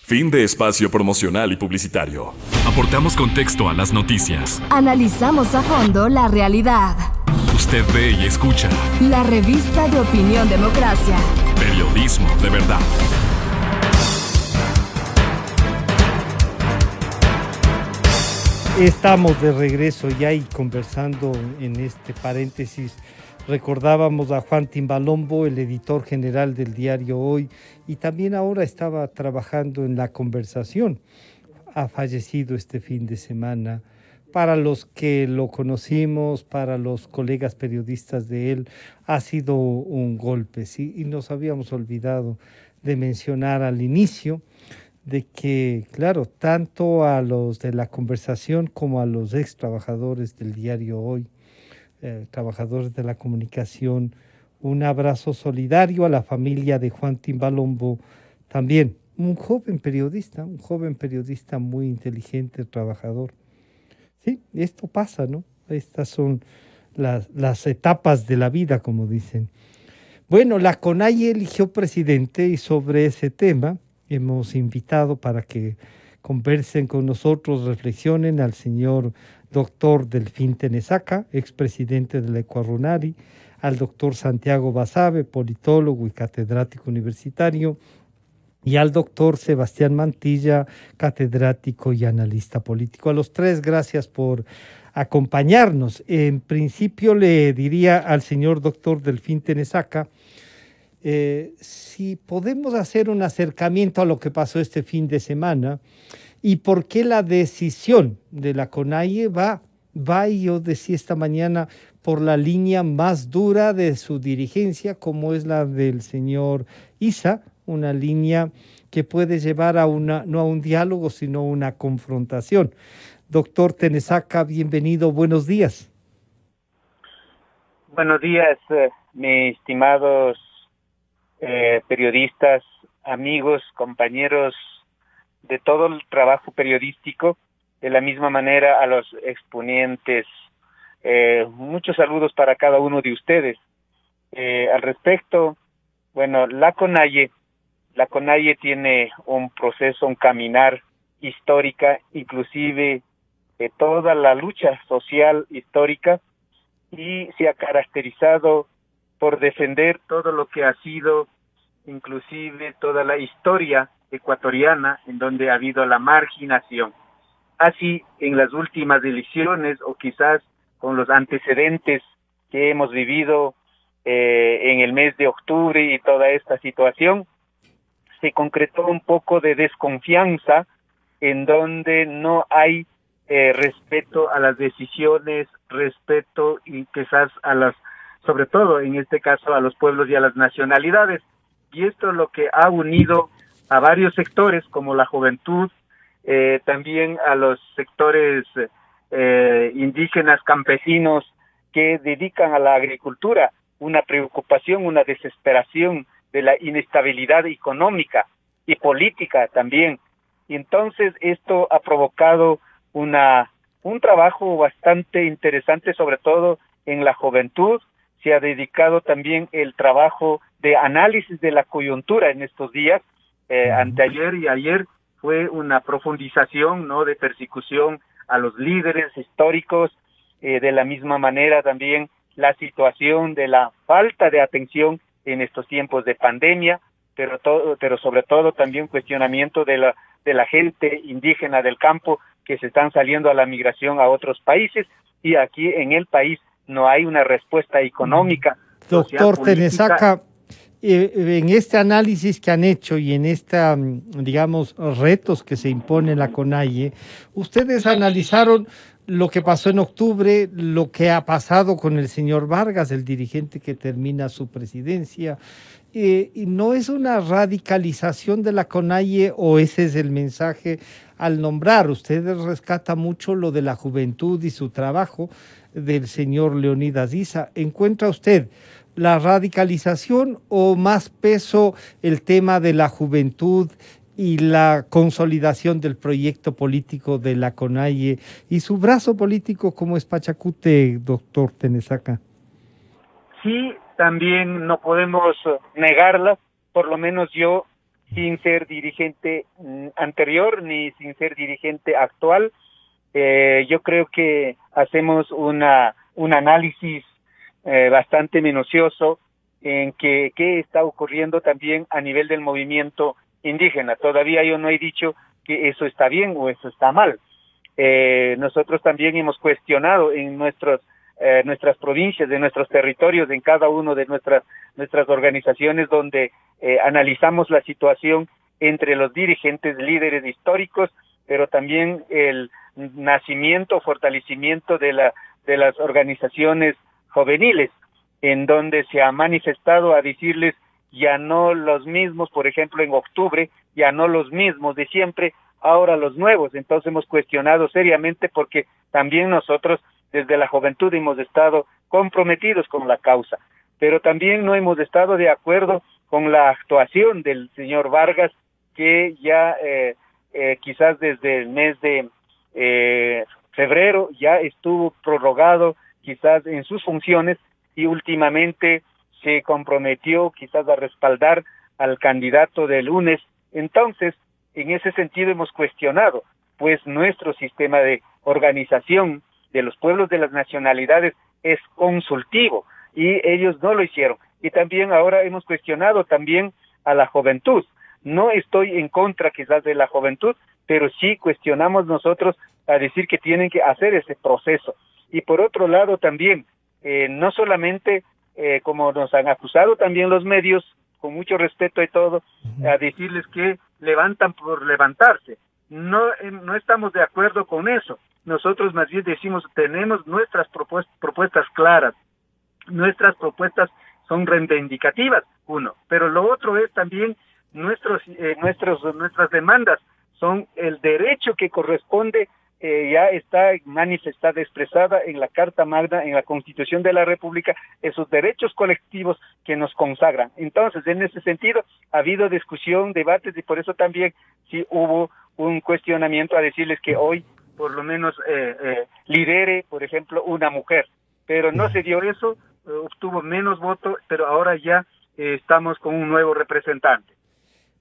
Fin de espacio promocional y publicitario. Aportamos contexto a las noticias. Analizamos a fondo la realidad. Usted ve y escucha. La revista de Opinión Democracia. Periodismo de verdad. Estamos de regreso ya y conversando en este paréntesis. Recordábamos a Juan Timbalombo, el editor general del diario Hoy, y también ahora estaba trabajando en la conversación. Ha fallecido este fin de semana. Para los que lo conocimos, para los colegas periodistas de él, ha sido un golpe, ¿sí? Y nos habíamos olvidado de mencionar al inicio de que, claro, tanto a los de la conversación como a los ex trabajadores del diario Hoy, trabajadores de la comunicación, un abrazo solidario a la familia de Juan Timbalombo, también un joven periodista muy inteligente, trabajador. Sí, esto pasa, ¿no? Estas son las etapas de la vida, como dicen. Bueno, la CONAIE eligió presidente y sobre ese tema hemos invitado para que conversen con nosotros, reflexionen al señor doctor Delfín Tenesaca, expresidente de la Ecuarunari, al doctor Santiago Basabe, politólogo y catedrático universitario, y al doctor Sebastián Mantilla, catedrático y analista político. A los tres, gracias por acompañarnos. En principio le diría al señor doctor Delfín Tenesaca, si podemos hacer un acercamiento a lo que pasó este fin de semana y por qué la decisión de la CONAIE va, y yo decía esta mañana, por la línea más dura de su dirigencia, como es la del señor Issa, una línea que puede llevar a no a un diálogo, sino a una confrontación. Doctor Tenesaca, bienvenido, buenos días. Buenos días, mis estimados periodistas, amigos, compañeros de todo el trabajo periodístico, de la misma manera a los exponentes. Muchos saludos para cada uno de ustedes. Al respecto, bueno, la CONAIE tiene un proceso, un caminar histórica, inclusive toda la lucha social histórica, y se ha caracterizado por defender todo lo que ha sido, inclusive toda la historia ecuatoriana, en donde ha habido la marginación. Así, en las últimas elecciones, o quizás con los antecedentes que hemos vivido en el mes de octubre y toda esta situación, se concretó un poco de desconfianza, en donde no hay respeto a las decisiones, respeto y quizás sobre todo en este caso a los pueblos y a las nacionalidades. Y esto es lo que ha unido a varios sectores, como la juventud, también a los sectores indígenas, campesinos, que dedican a la agricultura, una preocupación, una desesperación de la inestabilidad económica y política también. Y entonces esto ha provocado un trabajo bastante interesante, sobre todo en la juventud. Se ha dedicado también el trabajo de análisis de la coyuntura en estos días. Anteayer y ayer fue una profundización, ¿no?, de persecución a los líderes históricos, de la misma manera también la situación de la falta de atención en estos tiempos de pandemia, pero sobre todo también cuestionamiento de la gente indígena del campo que se están saliendo a la migración a otros países, y aquí en el país no hay una respuesta económica. Doctor Tenesaca, en este análisis que han hecho y en esta, digamos, retos que se impone la CONAIE, ustedes analizaron lo que pasó en octubre, lo que ha pasado con el señor Vargas, el dirigente que termina su presidencia. ¿Y no es una radicalización de la CONAIE, o ese es el mensaje al nombrar? Ustedes rescatan mucho lo de la juventud y su trabajo del señor Leonidas Issa. ¿Encuentra usted la radicalización o más peso el tema de la juventud y la consolidación del proyecto político de la CONAIE y su brazo político como es Pachacute, doctor Tenesaca? Sí, también no podemos negarla. Por lo menos yo sin ser dirigente anterior ni sin ser dirigente actual. Yo creo que hacemos un análisis bastante minucioso en qué está ocurriendo también a nivel del movimiento indígena. Todavía yo no he dicho que eso está bien o eso está mal. Nosotros también hemos cuestionado en nuestras provincias, de nuestros territorios, en cada uno de nuestras organizaciones donde analizamos la situación entre los dirigentes, líderes históricos, pero también el nacimiento, fortalecimiento de las organizaciones juveniles, en donde se ha manifestado a decirles ya no los mismos, por ejemplo en octubre, ya no los mismos de siempre, ahora los nuevos. Entonces hemos cuestionado seriamente porque también nosotros desde la juventud hemos estado comprometidos con la causa, pero también no hemos estado de acuerdo con la actuación del señor Vargas, que ya quizás desde el mes de febrero ya estuvo prorrogado quizás en sus funciones y últimamente se comprometió quizás a respaldar al candidato del UNES. Entonces, en ese sentido hemos cuestionado pues nuestro sistema de organización de los pueblos de las nacionalidades es consultivo y ellos no lo hicieron. Y también ahora hemos cuestionado también a la juventud. No estoy en contra quizás de la juventud, pero sí cuestionamos nosotros a decir que tienen que hacer ese proceso. Y por otro lado también, no solamente como nos han acusado también los medios, con mucho respeto y todo, a decirles que levantan por levantarse. No estamos de acuerdo con eso. Nosotros más bien decimos, tenemos nuestras propuestas claras. Nuestras propuestas son reivindicativas, uno, pero lo otro es también nuestras demandas son el derecho que corresponde, ya está manifestada, expresada en la Carta Magna, en la Constitución de la República, esos derechos colectivos que nos consagran. Entonces, en ese sentido, ha habido discusión, debates, y por eso también sí hubo un cuestionamiento a decirles que hoy, por lo menos, lidere, por ejemplo, una mujer. Pero no se dio eso, obtuvo menos votos, pero ahora ya estamos con un nuevo representante.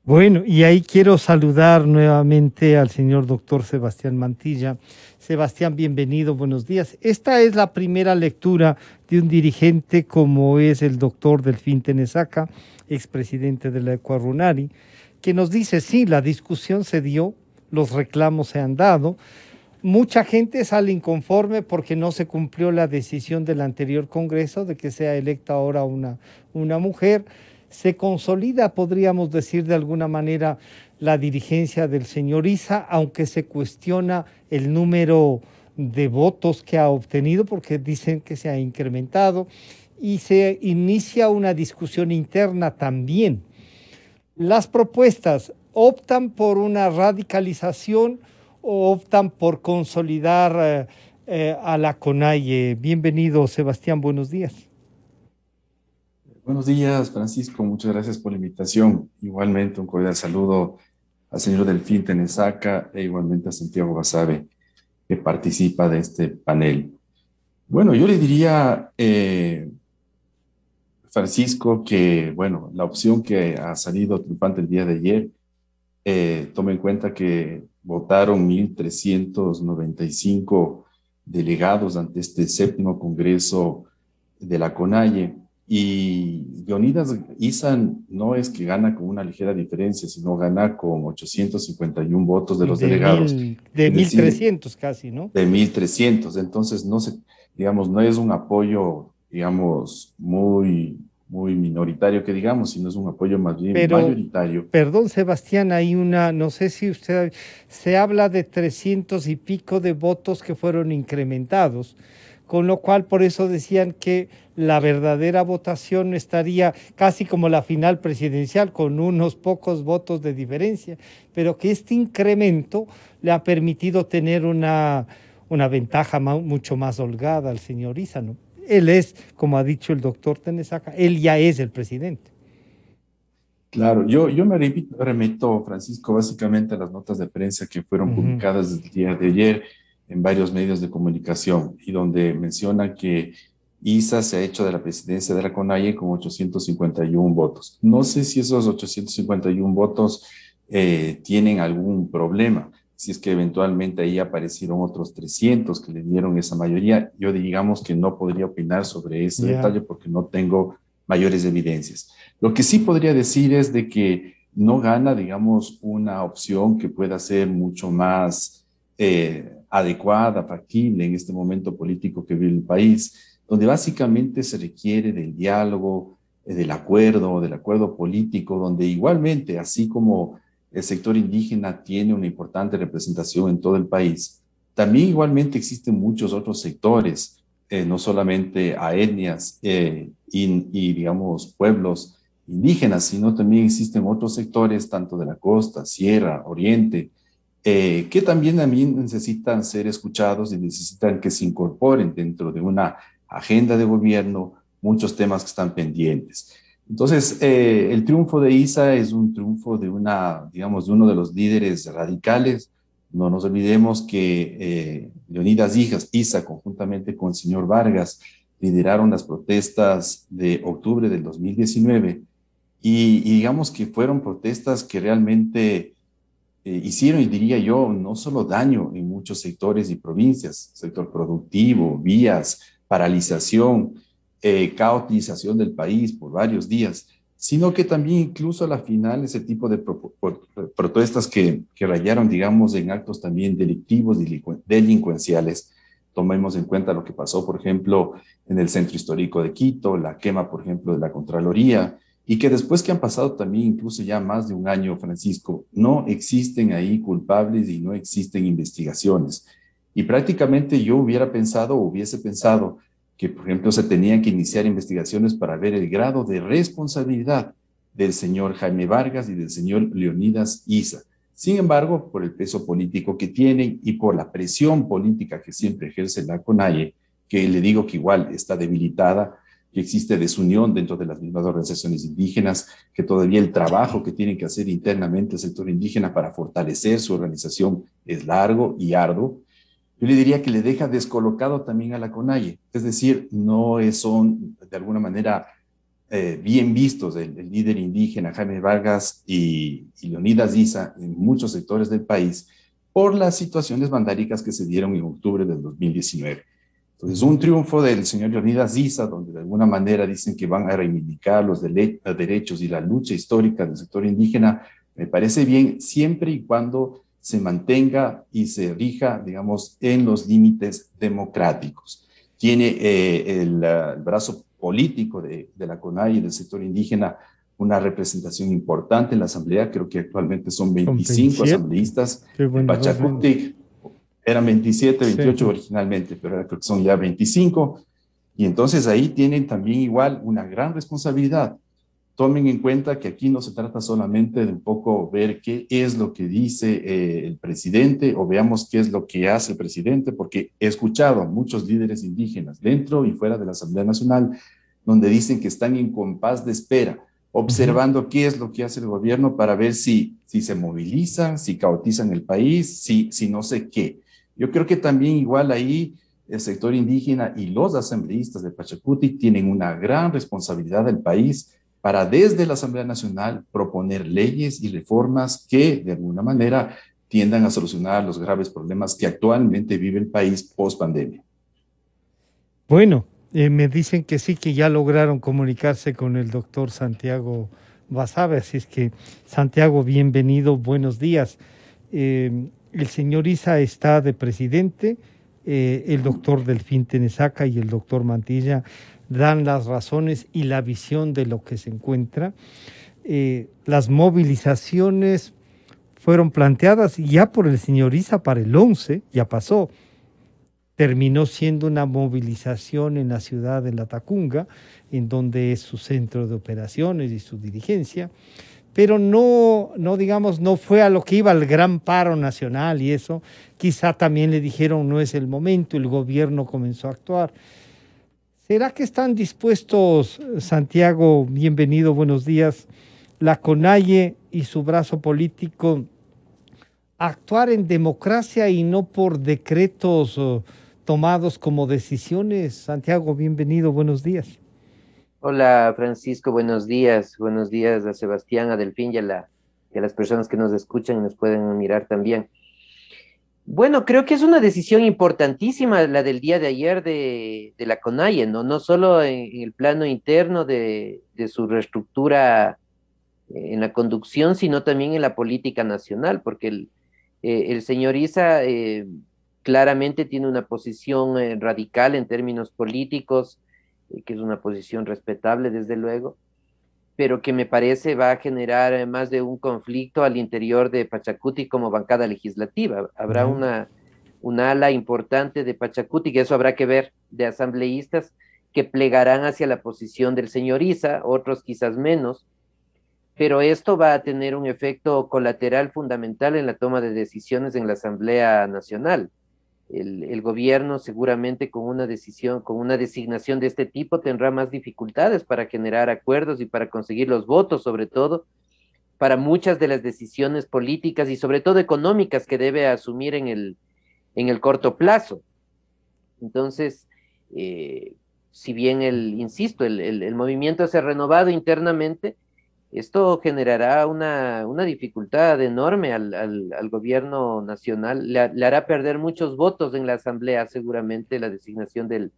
Bueno, y ahí quiero saludar nuevamente al señor doctor Sebastián Mantilla. Sebastián, bienvenido, buenos días. Esta es la primera lectura de un dirigente como es el doctor Delfín Tenesaca, expresidente de la Ecuarunari, que nos dice, sí, la discusión se dio, los reclamos se han dado, mucha gente sale inconforme porque no se cumplió la decisión del anterior Congreso de que sea electa ahora una mujer. Se consolida, podríamos decir de alguna manera, la dirigencia del señor Issa, aunque se cuestiona el número de votos que ha obtenido, porque dicen que se ha incrementado, y se inicia una discusión interna también. Las propuestas optan por una radicalización o optan por consolidar a la CONAIE. Bienvenido, Sebastián, buenos días. Buenos días, Francisco. Muchas gracias por la invitación. Igualmente, un cordial saludo al señor Delfín Tenesaca e igualmente a Santiago Basabe, que participa de este panel. Bueno, yo le diría, Francisco, que, bueno, la opción que ha salido triunfante el día de ayer, tome en cuenta que votaron 1.395 delegados ante este 7º Congreso de la CONAIE. Y Leonidas Issa no es que gana con una ligera diferencia, sino gana con 851 votos de los delegados. De 1.300 casi, ¿no? De 1.300. Entonces, no es un apoyo, digamos, muy minoritario que digamos, sino es un apoyo más bien mayoritario. Perdón, Sebastián, hay no sé si usted, se habla de 300 y pico de votos que fueron incrementados, con lo cual por eso decían que la verdadera votación estaría casi como la final presidencial, con unos pocos votos de diferencia, pero que este incremento le ha permitido tener una ventaja mucho más holgada al señor Issa, ¿no? Él es, como ha dicho el doctor Tenesaca, él ya es el presidente. Claro, yo me remito, Francisco, básicamente a las notas de prensa que fueron publicadas el día de ayer en varios medios de comunicación y donde menciona que ISA se ha hecho de la presidencia de la CONAIE con 851 votos. No sé si esos 851 votos tienen algún problema, si es que eventualmente ahí aparecieron otros 300 que le dieron esa mayoría. Yo digamos que no podría opinar sobre ese Ya. detalle porque no tengo mayores evidencias. Lo que sí podría decir es de que no gana, digamos, una opción que pueda ser mucho más adecuada, factible en este momento político que vive el país, donde básicamente se requiere del diálogo, del acuerdo político, donde igualmente, así como el sector indígena tiene una importante representación en todo el país, también igualmente existen muchos otros sectores, no solamente a etnias digamos, pueblos indígenas, sino también existen otros sectores, tanto de la costa, sierra, oriente, que también necesitan ser escuchados y necesitan que se incorporen dentro de una agenda de gobierno muchos temas que están pendientes. Entonces, el triunfo de ISA es un triunfo de digamos, de uno de los líderes radicales. No nos olvidemos que Leonidas Issa, conjuntamente con el señor Vargas, lideraron las protestas de octubre del 2019 y digamos que fueron protestas que realmente hicieron, y diría yo, no solo daño en muchos sectores y provincias, sector productivo, vías, paralización, caotización del país por varios días, sino que también incluso a la final ese tipo de protestas que rayaron, digamos, en actos también delictivos, delincuenciales. Tomemos en cuenta lo que pasó, por ejemplo, en el centro histórico de Quito, la quema, por ejemplo, de la Contraloría, y que después que han pasado también incluso ya más de un año, Francisco, no existen ahí culpables y no existen investigaciones. Y prácticamente yo hubiese pensado que, por ejemplo, se tenían que iniciar investigaciones para ver el grado de responsabilidad del señor Jaime Vargas y del señor Leonidas Issa. Sin embargo, por el peso político que tienen y por la presión política que siempre ejerce la CONAIE, que le digo que igual está debilitada, que existe desunión dentro de las mismas organizaciones indígenas, que todavía el trabajo que tienen que hacer internamente el sector indígena para fortalecer su organización es largo y arduo. Yo le diría que le deja descolocado también a la CONAIE, es decir, no son de alguna manera bien vistos el líder indígena Jaime Vargas y Leonidas Issa en muchos sectores del país por las situaciones vandálicas que se dieron en octubre del 2019. Entonces, un triunfo del señor Leonidas Issa, donde de alguna manera dicen que van a reivindicar los derechos y la lucha histórica del sector indígena, me parece bien siempre y cuando se mantenga y se rija, digamos, en los límites democráticos. Tiene el brazo político de la CONAIE y del sector indígena una representación importante en la asamblea, creo que actualmente son 25 asambleístas. En Pachacuti eran 27, 28 sí, originalmente, pero ahora creo que son ya 25. Y entonces ahí tienen también igual una gran responsabilidad. Tomen en cuenta que aquí no se trata solamente de un poco ver qué es lo que dice el presidente o veamos qué es lo que hace el presidente, porque he escuchado a muchos líderes indígenas dentro y fuera de la Asamblea Nacional donde dicen que están en compás de espera, observando qué es lo que hace el gobierno para ver si se movilizan, si caotizan el país, si no sé qué. Yo creo que también igual ahí el sector indígena y los asambleístas de Pachacuti tienen una gran responsabilidad del país para desde la Asamblea Nacional proponer leyes y reformas que de alguna manera tiendan a solucionar los graves problemas que actualmente vive el país post pandemia. Bueno, me dicen que sí, que ya lograron comunicarse con el doctor Santiago Basabe, así es que Santiago, bienvenido, buenos días. El señor Issa está de presidente, el doctor Delfín Tenesaca y el doctor Mantilla dan las razones y la visión de lo que se encuentra. Las movilizaciones fueron planteadas ya por el señor Issa para el 11, ya pasó. Terminó siendo una movilización en la ciudad de La Tacunga, en donde es su centro de operaciones y su dirigencia, pero no digamos, no fue a lo que iba al gran paro nacional y eso. Quizá también le dijeron no es el momento, el gobierno comenzó a actuar. ¿Será que están dispuestos, Santiago, bienvenido, buenos días, la CONAIE y su brazo político a actuar en democracia y no por decretos tomados como decisiones. Santiago, bienvenido, buenos días. Hola Francisco, buenos días. Buenos días a Sebastián, a Delfín y a las personas que nos escuchan y nos pueden mirar también. Bueno, creo que es una decisión importantísima la del día de ayer de la CONAIE, ¿no? No solo en el plano interno de su reestructura en la conducción, sino también en la política nacional, porque el señor Isa claramente tiene una posición radical en términos políticos, que es una posición respetable, desde luego, pero que me parece va a generar más de un conflicto al interior de Pachacuti como bancada legislativa. Habrá una ala importante de Pachacuti, que eso habrá que ver, de asambleístas que plegarán hacia la posición del señor Isa, otros quizás menos, pero esto va a tener un efecto colateral fundamental en la toma de decisiones en la Asamblea Nacional. El gobierno seguramente con una decisión, con una designación de este tipo tendrá más dificultades para generar acuerdos y para conseguir los votos, sobre todo para muchas de las decisiones políticas y sobre todo económicas que debe asumir en el corto plazo. Entonces, si bien insisto, el movimiento se ha renovado internamente, esto generará una dificultad enorme al gobierno nacional, le hará perder muchos votos en la asamblea, seguramente, la designación del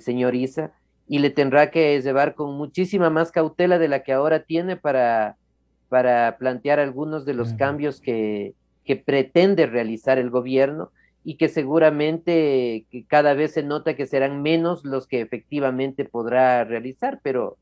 señor Isa, y le tendrá que llevar con muchísima más cautela de la que ahora tiene para plantear algunos de los cambios que pretende realizar el gobierno y que seguramente que cada vez se nota que serán menos los que efectivamente podrá realizar, pero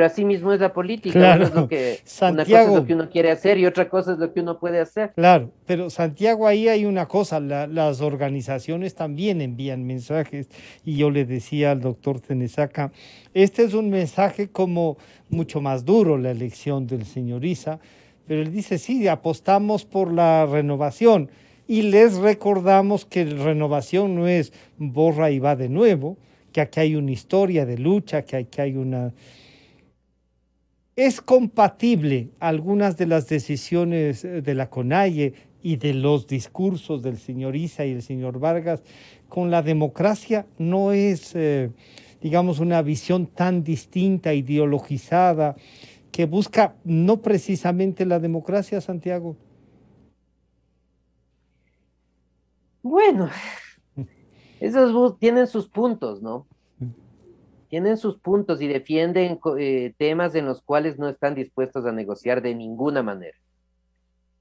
así mismo es la política. Claro, Uno es Santiago, una cosa es lo que uno quiere hacer y otra cosa es lo que uno puede hacer. Claro, pero Santiago, ahí hay una cosa, las organizaciones también envían mensajes y yo le decía al doctor Tenesaca, este es un mensaje como mucho más duro, la elección del señor Isa, pero él dice, sí, apostamos por la renovación y les recordamos que la renovación no es borra y va de nuevo, que aquí hay una historia de lucha, que aquí hay una... ¿Es compatible algunas de las decisiones de la CONAIE y de los discursos del señor Isa y el señor Vargas con la democracia? ¿No es, digamos, una visión tan distinta, ideologizada, que busca no precisamente la democracia, Santiago? Bueno, esos tienen sus puntos, ¿no? Tienen sus puntos y defienden temas en los cuales no están dispuestos a negociar de ninguna manera.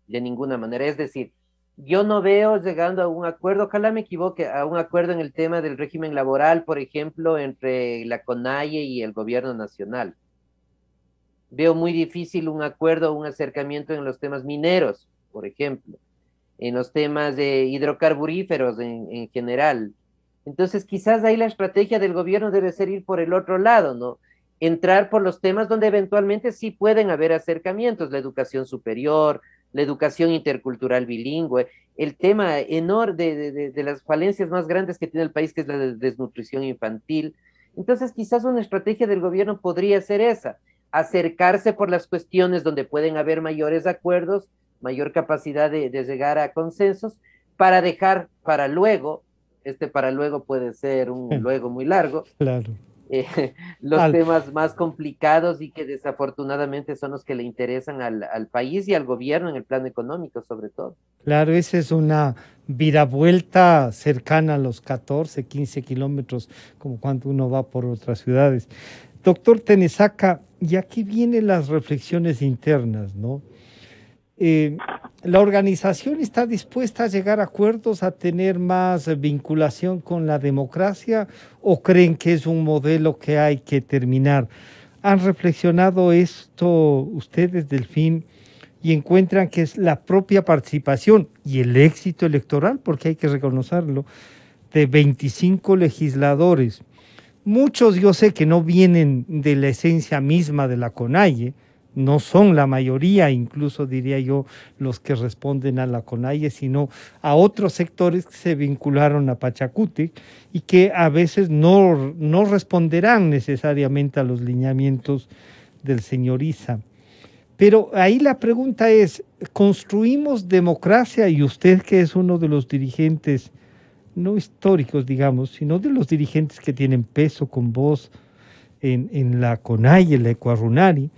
De ninguna manera. Es decir, yo no veo llegando a un acuerdo, ojalá me equivoque, a un acuerdo en el tema del régimen laboral, por ejemplo, entre la CONAIE y el gobierno nacional. Veo muy difícil un acuerdo, un acercamiento en los temas mineros, por ejemplo, en los temas de hidrocarburíferos en general. Entonces, quizás ahí la estrategia del gobierno debe ser ir por el otro lado, ¿no? Entrar por los temas donde eventualmente sí pueden haber acercamientos, la educación superior, la educación intercultural bilingüe, el tema enorme de las falencias más grandes que tiene el país, que es la desnutrición infantil. Entonces, quizás una estrategia del gobierno podría ser esa, acercarse por las cuestiones donde pueden haber mayores acuerdos, mayor capacidad de llegar a consensos, para dejar para luego, para luego puede ser un luego muy largo, claro, los temas más complicados y que desafortunadamente son los que le interesan al país y al gobierno en el plano económico, sobre todo. Claro, esa es una viravuelta cercana a los 14, 15 kilómetros, como cuando uno va por otras ciudades. Doctor Tenesaca, y aquí vienen las reflexiones internas, ¿no? ¿La organización está dispuesta a llegar a acuerdos, a tener más vinculación con la democracia o creen que es un modelo que hay que terminar? ¿Han reflexionado esto ustedes, Delfín, y encuentran que es la propia participación y el éxito electoral, porque hay que reconocerlo, de 25 legisladores? Muchos yo sé que no vienen de la esencia misma de la CONAIE, no son la mayoría, incluso diría yo, los que responden a la CONAIE, sino a otros sectores que se vincularon a Pachacuti y que a veces no responderán necesariamente a los lineamientos del señor Isa. Pero ahí la pregunta es, ¿construimos democracia? Y usted, que es uno de los dirigentes no históricos, digamos, sino de los dirigentes que tienen peso con voz en la CONAI, en la Ecuarunari.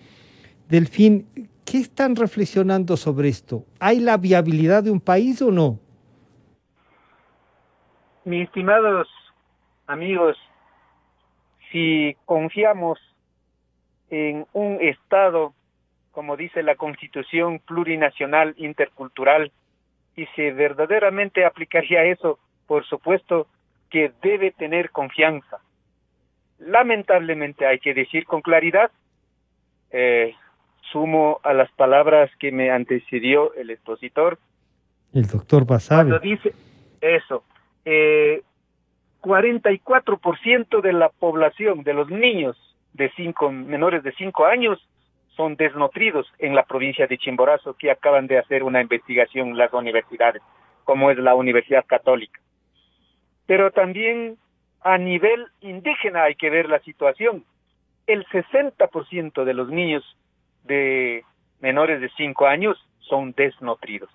Delfín, ¿qué están reflexionando sobre esto? ¿Hay la viabilidad de un país o no? Mis estimados amigos, si confiamos en un Estado, como dice la Constitución plurinacional intercultural, y si verdaderamente aplicaría eso, por supuesto que debe tener confianza. Lamentablemente hay que decir con claridad, sumo a las palabras que me antecedió el expositor, El doctor cuando Basabe. dice eso, 44% de la población, de los niños menores de 5 años, son desnutridos en la provincia de Chimborazo, que acaban de hacer una investigación en las universidades, como es la Universidad Católica. Pero también a nivel indígena hay que ver la situación. El 60% de los niños de menores de 5 años son desnutridos.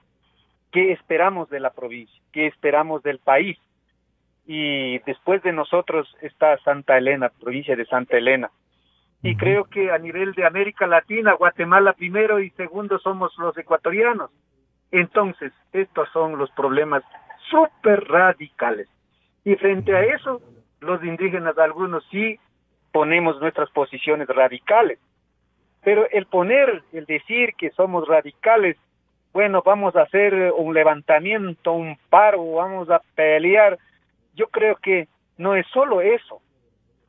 ¿Qué esperamos de la provincia? ¿Qué esperamos del país? Y después de nosotros está Santa Elena, provincia de Santa Elena. Y creo que a nivel de América Latina, Guatemala primero y segundo somos los ecuatorianos. Entonces, estos son los problemas súper radicales. Y frente a eso, los indígenas, algunos sí ponemos nuestras posiciones radicales. Pero el decir que somos radicales, bueno, vamos a hacer un levantamiento, un paro, vamos a pelear, yo creo que no es solo eso.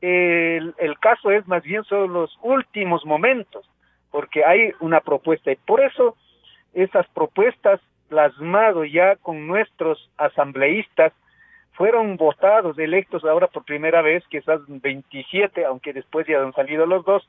El caso es más bien son los últimos momentos, porque hay una propuesta, y por eso esas propuestas plasmado ya con nuestros asambleístas fueron votados, electos ahora por primera vez, quizás 27, aunque después ya han salido los dos,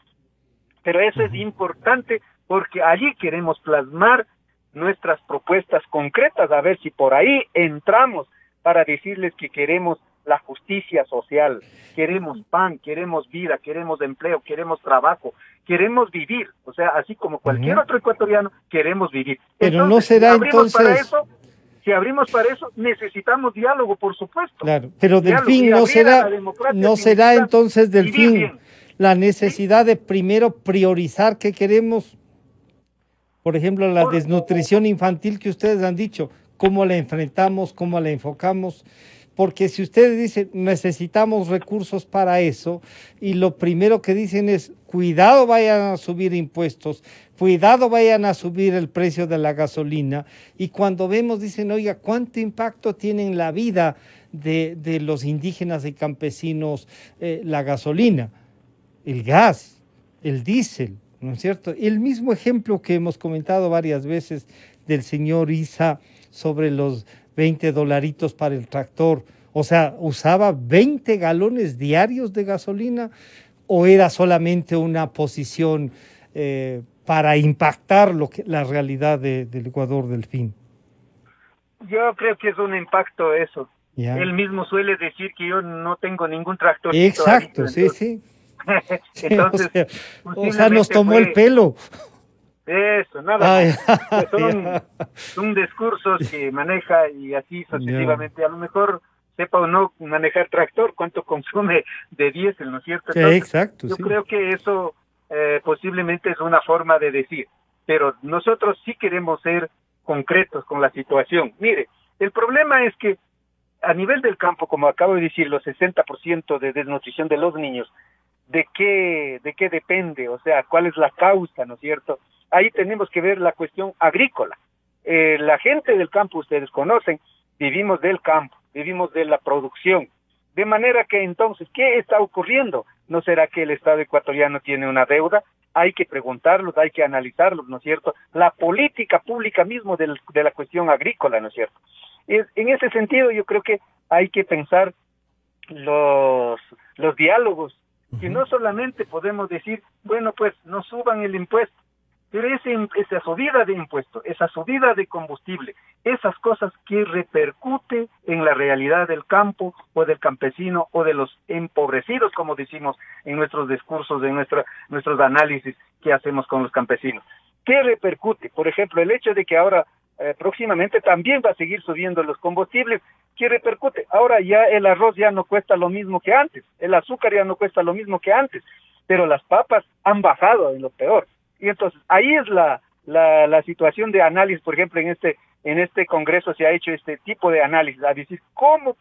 pero eso es importante porque allí queremos plasmar nuestras propuestas concretas, a ver si por ahí entramos para decirles que queremos la justicia social, queremos pan, queremos vida, queremos empleo, queremos trabajo, queremos vivir, o sea, así como cualquier otro ecuatoriano, queremos vivir. Pero entonces, no será si abrimos para entonces... eso, si abrimos para eso, necesitamos diálogo, por supuesto. Claro, pero Diálogo, Delfín, y no abrir a será, la democracia no será significa entonces, vivir Delfín, bien. la necesidad de primero priorizar qué queremos. Por ejemplo, la desnutrición infantil que ustedes han dicho, cómo la enfrentamos, cómo la enfocamos. Porque si ustedes dicen necesitamos recursos para eso, y lo primero que dicen es cuidado vayan a subir impuestos, cuidado vayan a subir el precio de la gasolina, y cuando vemos dicen, oiga, ¿cuánto impacto tiene en la vida de los indígenas y campesinos la gasolina, el gas, el diésel? ¿No es cierto? El mismo ejemplo que hemos comentado varias veces del señor Isa sobre los 20 dolaritos para el tractor, o sea, ¿usaba 20 galones diarios de gasolina o era solamente una posición para impactar la realidad del Ecuador, Delfín? Yo creo que es un impacto eso. ¿Ya? Él mismo suele decir que yo no tengo ningún tractor. Exacto, sí, sí. Entonces, o sea, nos tomó el pelo. Eso, nada más. Ya. Son discursos que maneja y así sucesivamente. A lo mejor sepa o no manejar tractor, cuánto consume de diésel, ¿no es cierto? Entonces, exacto. Yo sí. creo que eso posiblemente es una forma de decir, pero nosotros sí queremos ser concretos con la situación. Mire, el problema es que a nivel del campo, como acabo de decir, los 60% de desnutrición de los niños, ¿de qué depende? O sea, ¿cuál es la causa, no es cierto? Ahí tenemos que ver la cuestión agrícola. La gente del campo, ustedes conocen, vivimos del campo, vivimos de la producción. De manera que entonces, ¿qué está ocurriendo? ¿No será que el Estado ecuatoriano tiene una deuda? Hay que preguntarlos, hay que analizarlos, ¿no es cierto? La política pública mismo de la cuestión agrícola, ¿no es cierto? En ese sentido, yo creo que hay que pensar los diálogos, que no solamente podemos decir, bueno, pues no suban el impuesto, pero esa subida de impuestos, esa subida de combustible, esas cosas que repercuten en la realidad del campo o del campesino o de los empobrecidos, como decimos en nuestros discursos, en nuestros análisis que hacemos con los campesinos. ¿Qué repercute? Por ejemplo, el hecho de que ahora próximamente también va a seguir subiendo los combustibles, que repercute. Ahora ya el arroz ya no cuesta lo mismo que antes, el azúcar ya no cuesta lo mismo que antes, pero las papas han bajado en lo peor. Y entonces ahí es la situación de análisis. Por ejemplo, en este congreso se ha hecho este tipo de análisis, a decir cómo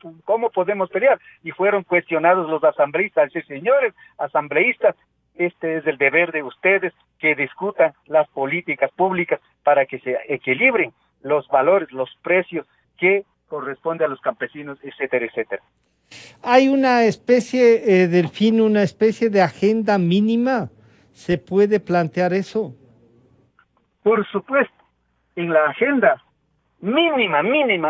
podemos pelear, y fueron cuestionados los asambleístas, decir, señores asambleístas, este es el deber de ustedes, que discutan las políticas públicas para que se equilibren los valores, los precios que corresponde a los campesinos, etcétera, etcétera. Hay una especie, Delfín, una especie de agenda mínima. ¿Se puede plantear eso? Por supuesto, en la agenda mínima,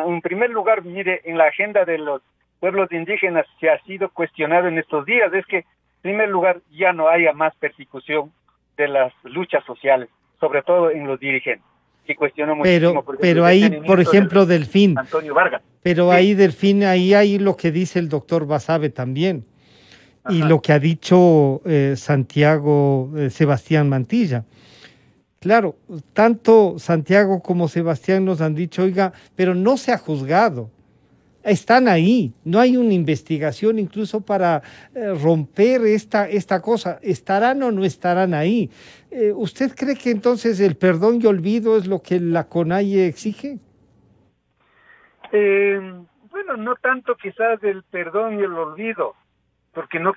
en primer lugar, mire, en la agenda de los pueblos indígenas se ha sido cuestionado en estos días, es que, en primer lugar, ya no haya más persecución de las luchas sociales, sobre todo en los dirigentes. Se cuestionó muchísimo. Pero ahí, por ejemplo, Delfín, Antonio Vargas. pero sí. Ahí, Delfín, ahí hay lo que dice el doctor Basabe también. Ajá. Y lo que ha dicho Santiago Sebastián Mantilla. Claro, tanto Santiago como Sebastián nos han dicho, oiga, pero no se ha juzgado. Están ahí, no hay una investigación incluso para romper esta cosa. ¿Estarán o no estarán ahí? ¿Usted cree que entonces el perdón y olvido es lo que la CONAIE exige? Bueno, no tanto quizás el perdón y el olvido, porque no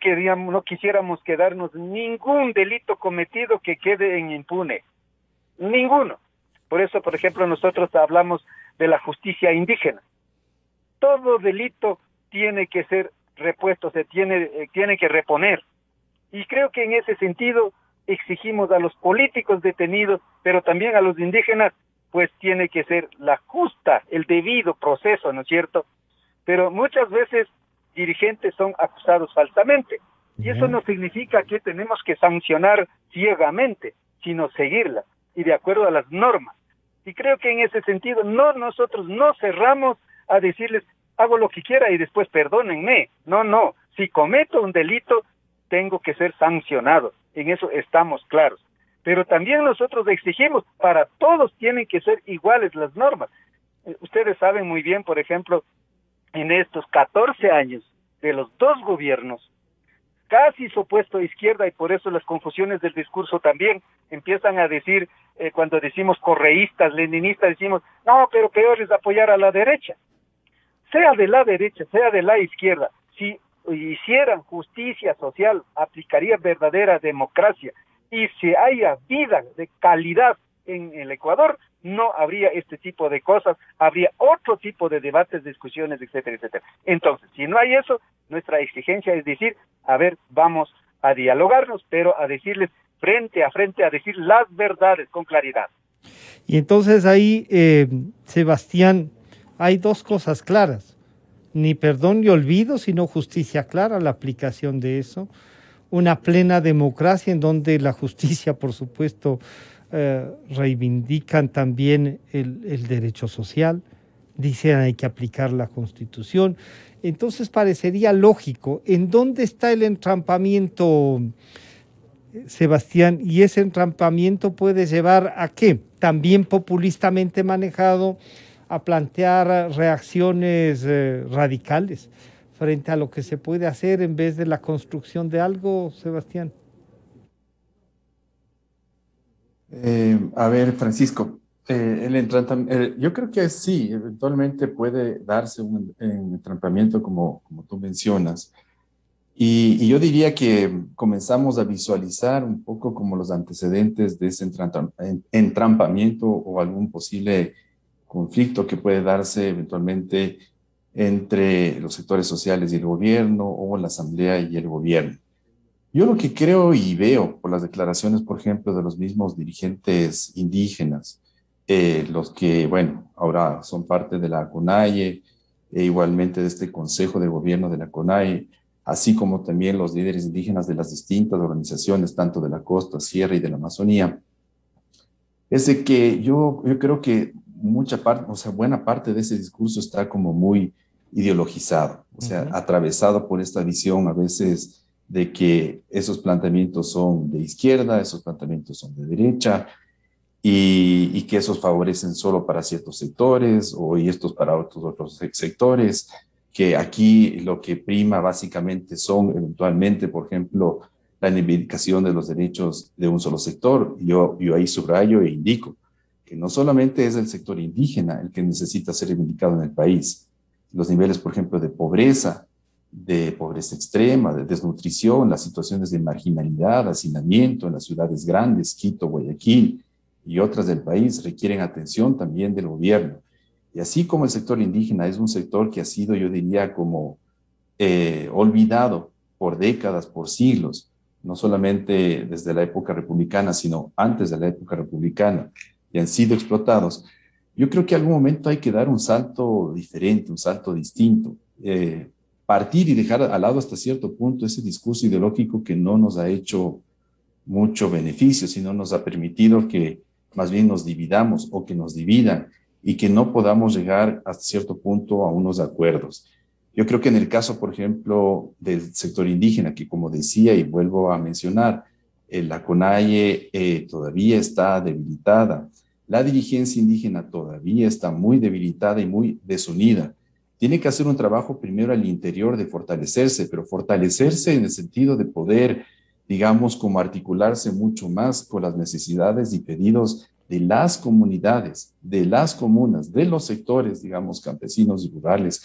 quisiéramos quedarnos ningún delito cometido que quede en impune. Ninguno. Por eso, por ejemplo, nosotros hablamos de la justicia indígena. Todo delito tiene que ser repuesto, se tiene que reponer. Y creo que en ese sentido exigimos a los políticos detenidos, pero también a los indígenas, pues tiene que ser la justa, el debido proceso, ¿no es cierto? Pero muchas veces dirigentes son acusados falsamente. Y eso no significa que tenemos que sancionar ciegamente, sino seguirlas y de acuerdo a las normas. Y creo que en ese sentido nosotros no cerramos a decirles, hago lo que quiera y después perdónenme. No, si cometo un delito, tengo que ser sancionado. En eso estamos claros. Pero también nosotros exigimos, para todos tienen que ser iguales las normas. Ustedes saben muy bien, por ejemplo, en estos 14 años de los dos gobiernos, casi supuesto izquierda, y por eso las confusiones del discurso también empiezan a decir, cuando decimos correístas, leninistas, decimos, no, pero peor es apoyar a la derecha. Sea de la derecha, sea de la izquierda, si hicieran justicia social, aplicaría verdadera democracia, y si haya vida de calidad en el Ecuador, no habría este tipo de cosas, habría otro tipo de debates, discusiones, etcétera, etcétera. Entonces, si no hay eso, nuestra exigencia es decir, a ver, vamos a dialogarnos, pero a decirles frente a frente, a decir las verdades con claridad. Y entonces ahí, Sebastián, hay dos cosas claras, ni perdón ni olvido, sino justicia clara, la aplicación de eso, una plena democracia en donde la justicia, por supuesto, reivindican también el derecho social, dicen hay que aplicar la Constitución. Entonces parecería lógico. ¿En dónde está el entrampamiento, Sebastián? Y ese entrampamiento puede llevar a ¿qué? También populistamente manejado, a plantear reacciones radicales frente a lo que se puede hacer en vez de la construcción de algo, Sebastián. A ver, Francisco, yo creo que sí, eventualmente puede darse un entrampamiento como tú mencionas. Y yo diría que comenzamos a visualizar un poco como los antecedentes de ese entrampamiento o algún posible conflicto que puede darse eventualmente entre los sectores sociales y el gobierno o la asamblea y el gobierno. Yo lo que creo y veo por las declaraciones, por ejemplo, de los mismos dirigentes indígenas, los que, bueno, ahora son parte de la CONAIE, igualmente de este Consejo de Gobierno de la CONAIE, así como también los líderes indígenas de las distintas organizaciones, tanto de la costa, sierra y de la Amazonía, es de que yo creo que buena parte de ese discurso está como muy ideologizado, o sea, atravesado por esta visión a veces de que esos planteamientos son de izquierda, esos planteamientos son de derecha, y que esos favorecen solo para ciertos sectores y estos para otros sectores, que aquí lo que prima básicamente son eventualmente, por ejemplo, la reivindicación de los derechos de un solo sector. Yo ahí subrayo e indico que no solamente es el sector indígena el que necesita ser reivindicado en el país. Los niveles, por ejemplo, de pobreza extrema, de desnutrición, las situaciones de marginalidad, hacinamiento en las ciudades grandes, Quito, Guayaquil y otras del país, requieren atención también del gobierno. Y así como el sector indígena es un sector que ha sido, yo diría, como olvidado por décadas, por siglos, no solamente desde la época republicana, sino antes de la época republicana, y han sido explotados. Yo creo que en algún momento hay que dar un salto diferente, un salto distinto, partir y dejar al lado hasta cierto punto ese discurso ideológico que no nos ha hecho mucho beneficio, sino nos ha permitido que más bien nos dividamos o que nos dividan y que no podamos llegar hasta cierto punto a unos acuerdos. Yo creo que en el caso, por ejemplo, del sector indígena, que como decía y vuelvo a mencionar, la CONAIE todavía está debilitada, la dirigencia indígena todavía está muy debilitada y muy desunida. Tiene que hacer un trabajo primero al interior de fortalecerse, pero fortalecerse en el sentido de poder, digamos, como articularse mucho más con las necesidades y pedidos de las comunidades, de las comunas, de los sectores, digamos, campesinos y rurales,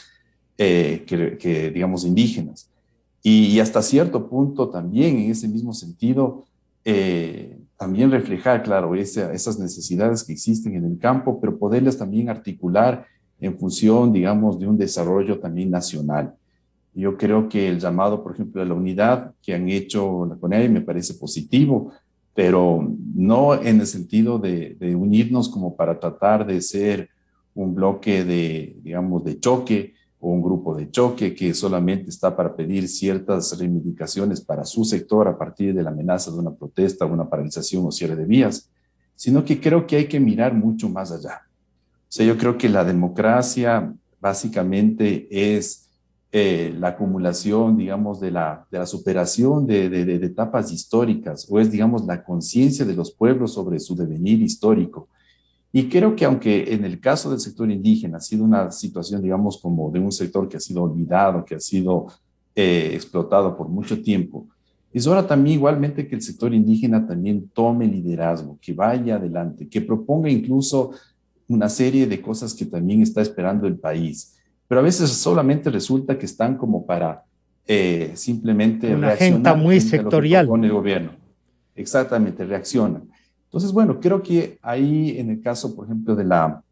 digamos, indígenas. Y hasta cierto punto también, en ese mismo sentido, también reflejar, claro, esas necesidades que existen en el campo, pero poderlas también articular en función, digamos, de un desarrollo también nacional. Yo creo que el llamado, por ejemplo, de la unidad que han hecho la CONAIE me parece positivo, pero no en el sentido de unirnos como para tratar de ser un bloque de, digamos, de choque o un grupo de choque que solamente está para pedir ciertas reivindicaciones para su sector a partir de la amenaza de una protesta, una paralización o cierre de vías, sino que creo que hay que mirar mucho más allá. O sea, yo creo que la democracia básicamente es la acumulación, digamos, de la superación de etapas históricas, o es, digamos, la conciencia de los pueblos sobre su devenir histórico. Y creo que aunque en el caso del sector indígena ha sido una situación, digamos, como de un sector que ha sido olvidado, que ha sido explotado por mucho tiempo, es hora también igualmente que el sector indígena también tome liderazgo, que vaya adelante, que proponga incluso una serie de cosas que también está esperando el país. Pero a veces solamente resulta que están como para simplemente una agenda reaccionar muy frente a lo que sectorial. propone el gobierno. Exactamente, reaccionan. Entonces, bueno, creo que ahí en el caso, por ejemplo, de la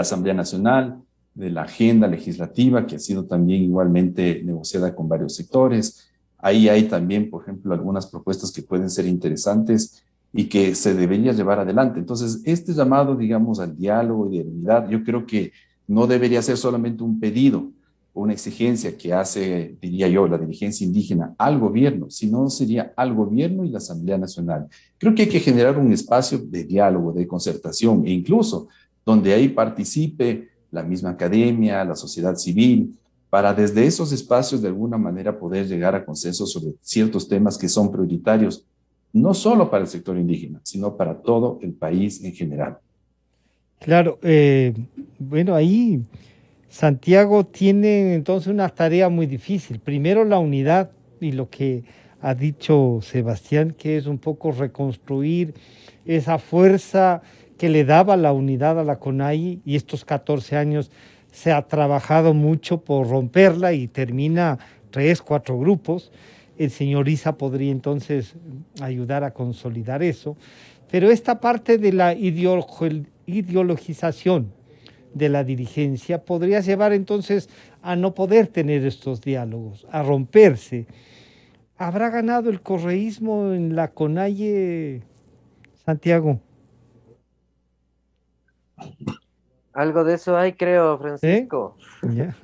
Asamblea Nacional, de la agenda legislativa, que ha sido también igualmente negociada con varios sectores, ahí hay también, por ejemplo, algunas propuestas que pueden ser interesantes y que se debería llevar adelante. Entonces, este llamado, digamos, al diálogo y de unidad, yo creo que no debería ser solamente un pedido o una exigencia que hace, diría yo, la dirigencia indígena al gobierno, sino sería al gobierno y la Asamblea Nacional. Creo que hay que generar un espacio de diálogo, de concertación, e incluso donde ahí participe la misma academia, la sociedad civil, para desde esos espacios de alguna manera poder llegar a consensos sobre ciertos temas que son prioritarios, no solo para el sector indígena, sino para todo el país en general. Claro, bueno, ahí Santiago tiene entonces una tarea muy difícil. Primero la unidad y lo que ha dicho Sebastián, que es un poco reconstruir esa fuerza que le daba la unidad a la CONAI, y estos 14 años se ha trabajado mucho por romperla y termina tres, cuatro grupos. El señor Isa podría entonces ayudar a consolidar eso. Pero esta parte de la ideologización de la dirigencia podría llevar entonces a no poder tener estos diálogos, a romperse. ¿Habrá ganado el correísmo en la CONAIE, Santiago? Algo de eso hay, creo, ¿Eh? Francisco. ¿Ya?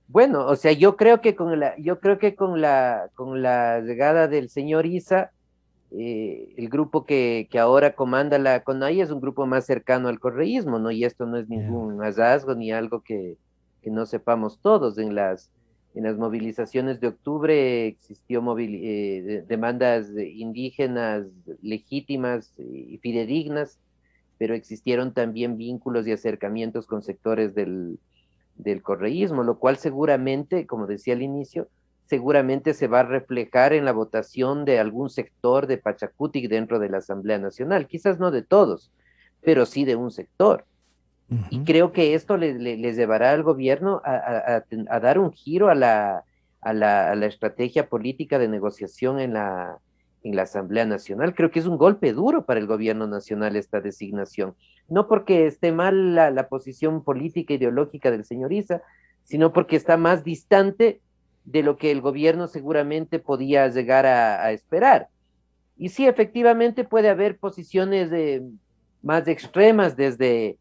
Bueno, o sea, yo creo que con la llegada del señor Isa, el grupo que ahora comanda la CONAI es un grupo más cercano al correísmo, ¿no? Y esto no es Ya. ningún hallazgo ni algo que no sepamos todos. En las movilizaciones de octubre existió demandas indígenas legítimas y fidedignas, pero existieron también vínculos y acercamientos con sectores del correísmo, lo cual seguramente, como decía al inicio, seguramente se va a reflejar en la votación de algún sector de Pachacutic dentro de la Asamblea Nacional, quizás no de todos, pero sí de un sector. Y creo que esto les llevará al gobierno a dar un giro a la estrategia política de negociación en la Asamblea Nacional. Creo que es un golpe duro para el gobierno nacional esta designación. No porque esté mal la posición política ideológica del señor Issa, sino porque está más distante de lo que el gobierno seguramente podía llegar a esperar. Y sí, efectivamente puede haber posiciones más extremas desde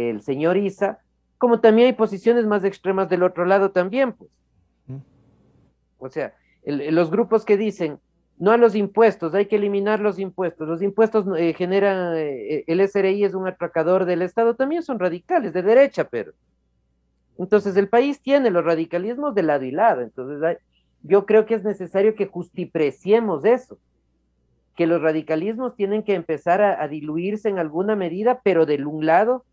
el señor Issa, como también hay posiciones más extremas del otro lado también, pues. O sea, los grupos que dicen, no a los impuestos, hay que eliminar los impuestos generan, el SRI es un atracador del Estado, también son radicales, de derecha, pero. Entonces, el país tiene los radicalismos de lado y lado, entonces yo creo que es necesario que justipreciemos eso, que los radicalismos tienen que empezar a diluirse en alguna medida, pero del un lado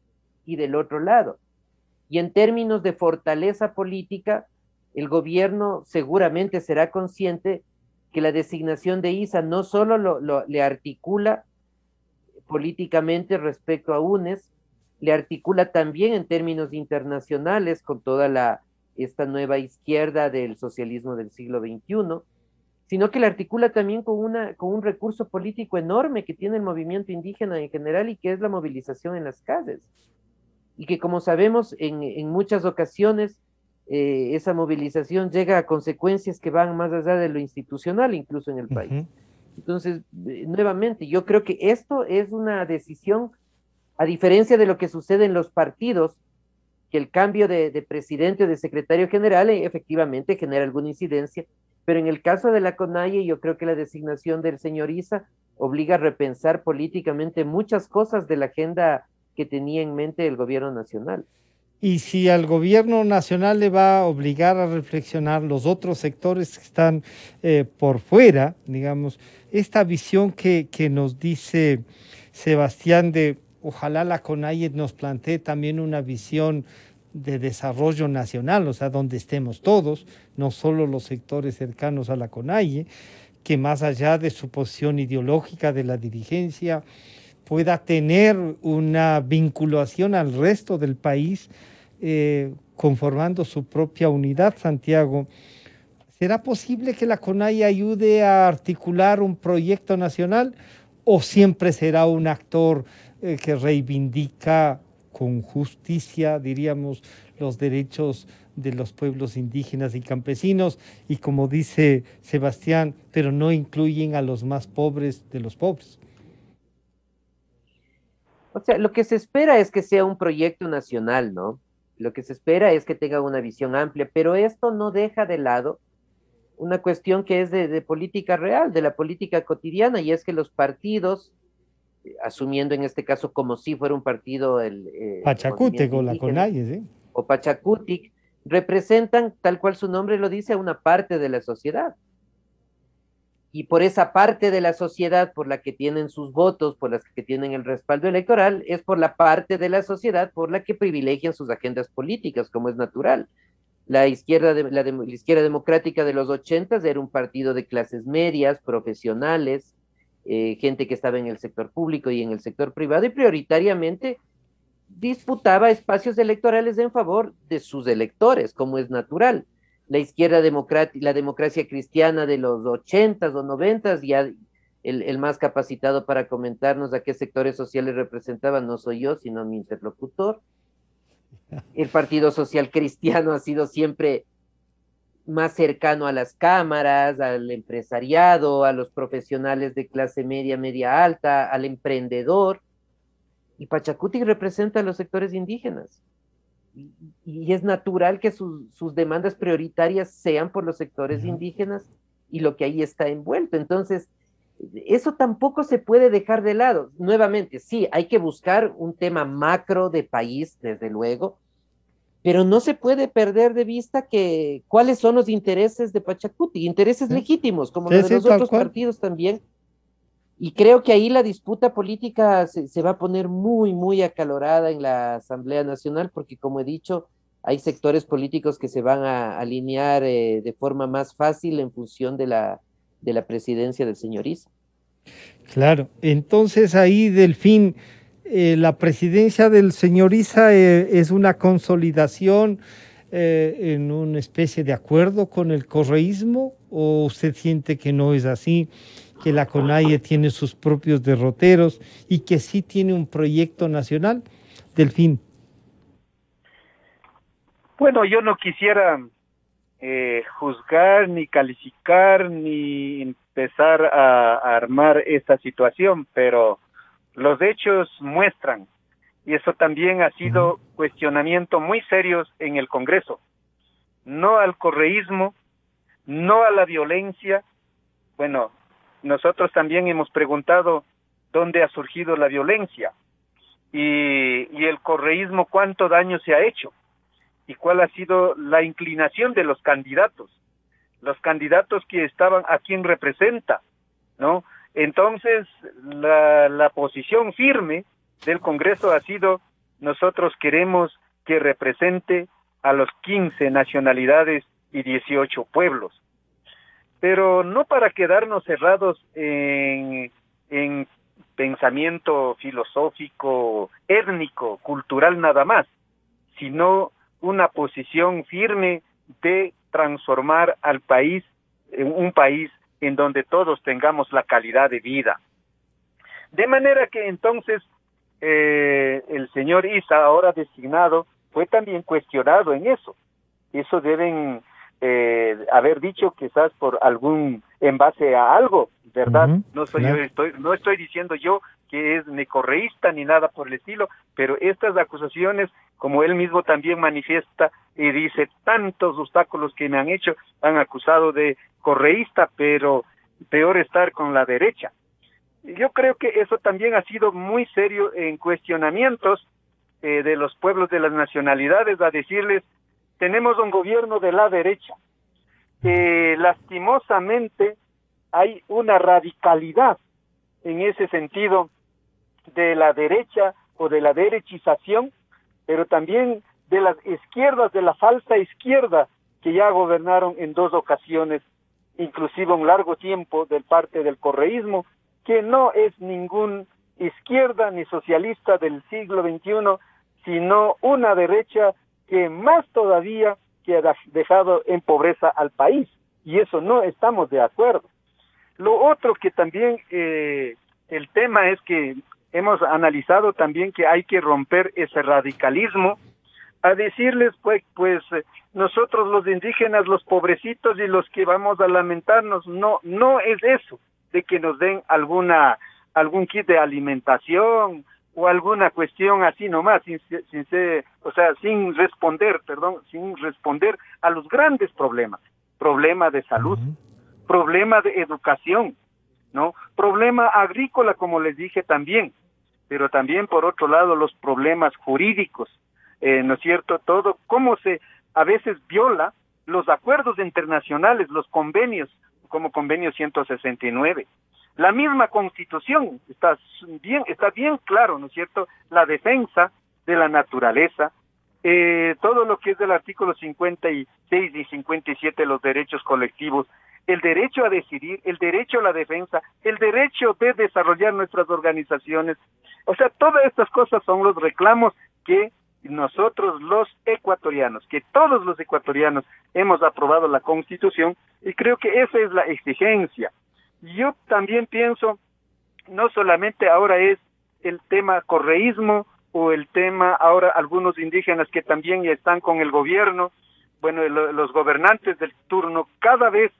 y del otro lado. Y en términos de fortaleza política, el gobierno seguramente será consciente que la designación de Issa no solo le articula políticamente respecto a UNES, le articula también en términos internacionales con toda esta nueva izquierda del socialismo del siglo XXI, sino que la articula también con un recurso político enorme que tiene el movimiento indígena en general y que es la movilización en las calles. Y que, como sabemos, en muchas ocasiones esa movilización llega a consecuencias que van más allá de lo institucional, incluso en el país. Entonces, nuevamente, yo creo que esto es una decisión, a diferencia de lo que sucede en los partidos, que el cambio de presidente o de secretario general efectivamente genera alguna incidencia, pero en el caso de la CONAIE yo creo que la designación del señor Issa obliga a repensar políticamente muchas cosas de la agenda que tenía en mente el gobierno nacional. Y si al gobierno nacional le va a obligar a reflexionar los otros sectores que están por fuera, digamos, esta visión que nos dice Sebastián de ojalá la CONAIE nos plantee también una visión de desarrollo nacional, o sea, donde estemos todos, no solo los sectores cercanos a la CONAIE, que más allá de su posición ideológica de la dirigencia, pueda tener una vinculación al resto del país, conformando su propia unidad, Santiago. ¿Será posible que la CONAIE ayude a articular un proyecto nacional o siempre será un actor que reivindica con justicia, diríamos, los derechos de los pueblos indígenas y campesinos y, como dice Sebastián, pero no incluyen a los más pobres de los pobres? O sea, lo que se espera es que sea un proyecto nacional, ¿no? Lo que se espera es que tenga una visión amplia, pero esto no deja de lado una cuestión que es de política real, de la política cotidiana, y es que los partidos, asumiendo en este caso como si fuera un partido el Pachacútec o la CONAIE, ¿sí? O Pachacutic, representan, tal cual su nombre lo dice, a una parte de la sociedad. Y por esa parte de la sociedad por la que tienen sus votos, por las que tienen el respaldo electoral, es por la parte de la sociedad por la que privilegian sus agendas políticas, como es natural. La izquierda democrática de los 80 era un partido de clases medias, profesionales, gente que estaba en el sector público y en el sector privado, y prioritariamente disputaba espacios electorales en favor de sus electores, como es natural. La izquierda democrática, la democracia cristiana de los 80s o 90s, ya el más capacitado para comentarnos a qué sectores sociales representaban no soy yo, sino mi interlocutor. El Partido Social Cristiano ha sido siempre más cercano a las cámaras, al empresariado, a los profesionales de clase media, media alta, al emprendedor. Y Pachacutic representa a los sectores indígenas. Y es natural que sus demandas prioritarias sean por los sectores indígenas y lo que ahí está envuelto. Entonces, eso tampoco se puede dejar de lado. Nuevamente, sí, hay que buscar un tema macro de país, desde luego, pero no se puede perder de vista que cuáles son los intereses de Pachacuti, intereses legítimos, como los de los otros partidos también. Y creo que ahí la disputa política se va a poner muy, muy acalorada en la Asamblea Nacional, porque como he dicho, hay sectores políticos que se van a alinear de forma más fácil en función de la presidencia del señor Issa. Claro, entonces ahí Delfín, la presidencia del señor Issa es una consolidación en una especie de acuerdo con el correísmo, o usted siente que no es así, que la CONAIE tiene sus propios derroteros y que sí tiene un proyecto nacional? Delfín. Bueno, yo no quisiera juzgar, ni calificar, ni empezar a armar esta situación, pero los hechos muestran, y eso también ha sido cuestionamiento muy serios en el Congreso, no al correísmo, no a la violencia. Bueno, nosotros también hemos preguntado dónde ha surgido la violencia y el correísmo cuánto daño se ha hecho y cuál ha sido la inclinación de los candidatos que estaban, a quién representa, ¿no? Entonces, la posición firme del Congreso ha sido: nosotros queremos que represente a los 15 nacionalidades y 18 pueblos, pero no para quedarnos cerrados en pensamiento filosófico, étnico, cultural nada más, sino una posición firme de transformar al país en un país en donde todos tengamos la calidad de vida. De manera que entonces el señor Issa, ahora designado, fue también cuestionado en eso. Eso deben haber dicho quizás por en base a algo, ¿verdad? No estoy diciendo yo que es ni correísta ni nada por el estilo, pero estas acusaciones, como él mismo también manifiesta y dice, tantos obstáculos que me han hecho, han acusado de correísta, pero peor estar con la derecha. Yo creo que eso también ha sido muy serio en cuestionamientos de los pueblos de las nacionalidades, a decirles, tenemos un gobierno de la derecha. Lastimosamente hay una radicalidad en ese sentido de la derecha o de la derechización, pero también de las izquierdas, de la falsa izquierda, que ya gobernaron en 2 ocasiones, inclusive un largo tiempo de parte del correísmo, que no es ningún izquierda ni socialista del siglo XXI, sino una derecha que más todavía que ha dejado en pobreza al país, y eso no estamos de acuerdo. Lo otro que también el tema es que hemos analizado también que hay que romper ese radicalismo, a decirles pues nosotros los indígenas, los pobrecitos y los que vamos a lamentarnos, no es eso, de que nos den algún kit de alimentación o alguna cuestión así nomás, sin responder a los grandes problemas, problema de salud, problema de educación, ¿no? Problema agrícola, como les dije también, pero también por otro lado los problemas jurídicos, ¿no es cierto? Todo, cómo se a veces viola los acuerdos internacionales, los convenios, como convenio 169. La misma Constitución está bien claro, ¿no es cierto? La defensa de la naturaleza, todo lo que es del artículo 56 y 57, los derechos colectivos, el derecho a decidir, el derecho a la defensa, el derecho de desarrollar nuestras organizaciones. O sea, todas estas cosas son los reclamos que nosotros los ecuatorianos, que todos los ecuatorianos hemos aprobado la Constitución, y creo que esa es la exigencia. Yo también pienso, no solamente ahora es el tema correísmo o el tema ahora algunos indígenas que también ya están con el gobierno, bueno, los gobernantes del turno cada vez,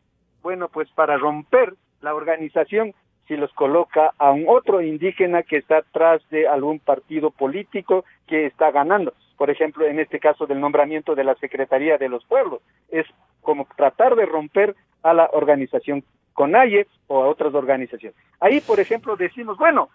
bueno, pues para romper la organización, si los coloca a un otro indígena que está atrás de algún partido político que está ganando. Por ejemplo, en este caso del nombramiento de la Secretaría de los Pueblos, es como tratar de romper a la organización CONAIE o a otras organizaciones. Ahí, por ejemplo, decimos, bueno,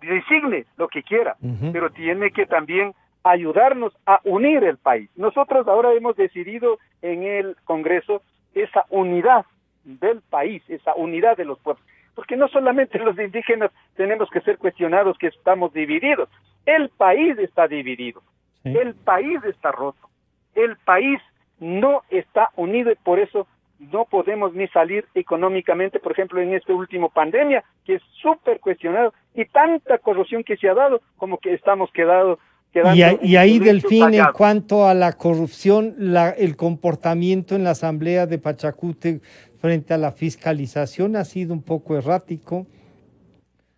designe lo que quiera, pero tiene que también ayudarnos a unir el país. Nosotros ahora hemos decidido en el Congreso esa unidad del país, esa unidad de los pueblos, porque no solamente los indígenas tenemos que ser cuestionados que estamos divididos, el país está dividido, el país está roto, el país no está unido y por eso no podemos ni salir económicamente, por ejemplo, en este último pandemia, que es súper cuestionado, y tanta corrupción que se ha dado, como que estamos quedando y ahí, Delfín, fallados. en cuanto a la corrupción, el comportamiento en la Asamblea de Pachacútec frente a la fiscalización ha sido un poco errático.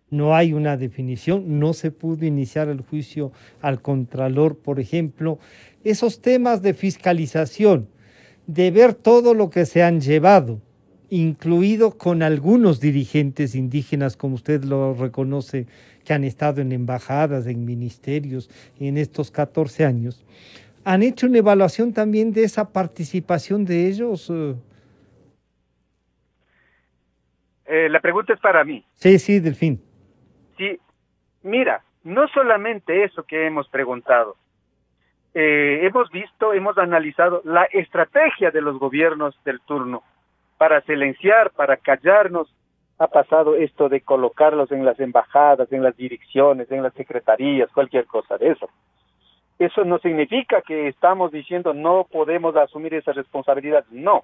No hay una definición, no se pudo iniciar el juicio al Contralor, por ejemplo. Esos temas de fiscalización, de ver todo lo que se han llevado, incluido con algunos dirigentes indígenas, como usted lo reconoce, que han estado en embajadas, en ministerios, en estos 14 años. ¿Han hecho una evaluación también de esa participación de ellos? La pregunta es para mí. Sí, Delfín. Sí, mira, no solamente eso que hemos preguntado. Hemos visto, hemos analizado la estrategia de los gobiernos del turno para silenciar, para callarnos. Ha pasado esto de colocarlos en las embajadas, en las direcciones, en las secretarías, cualquier cosa de eso. Eso no significa que estamos diciendo no podemos asumir esa responsabilidad, no.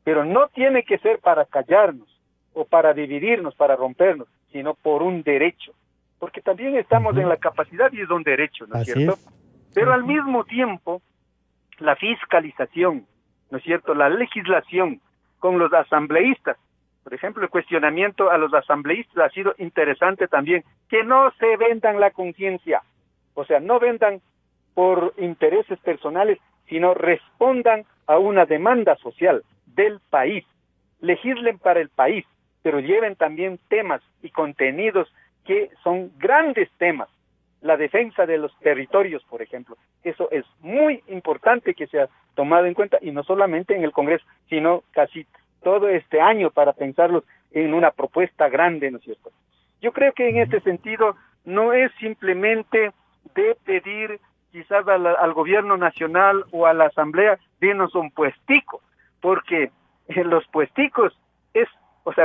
Pero no tiene que ser para callarnos o para dividirnos, para rompernos, sino por un derecho. Porque también estamos en la capacidad y es un derecho, ¿no es cierto? Pero al mismo tiempo, la fiscalización, ¿no es cierto?, la legislación con los asambleístas, por ejemplo, el cuestionamiento a los asambleístas ha sido interesante también, que no se vendan la conciencia, o sea, no vendan por intereses personales, sino respondan a una demanda social del país, legislen para el país, pero lleven también temas y contenidos que son grandes temas. La defensa de los territorios, por ejemplo, eso es muy importante que sea tomado en cuenta, y no solamente en el Congreso, sino casi todo este año para pensarlos en una propuesta grande, ¿no es cierto? Yo creo que en este sentido no es simplemente de pedir quizás al gobierno nacional o a la asamblea, denos un puestico, porque los puesticos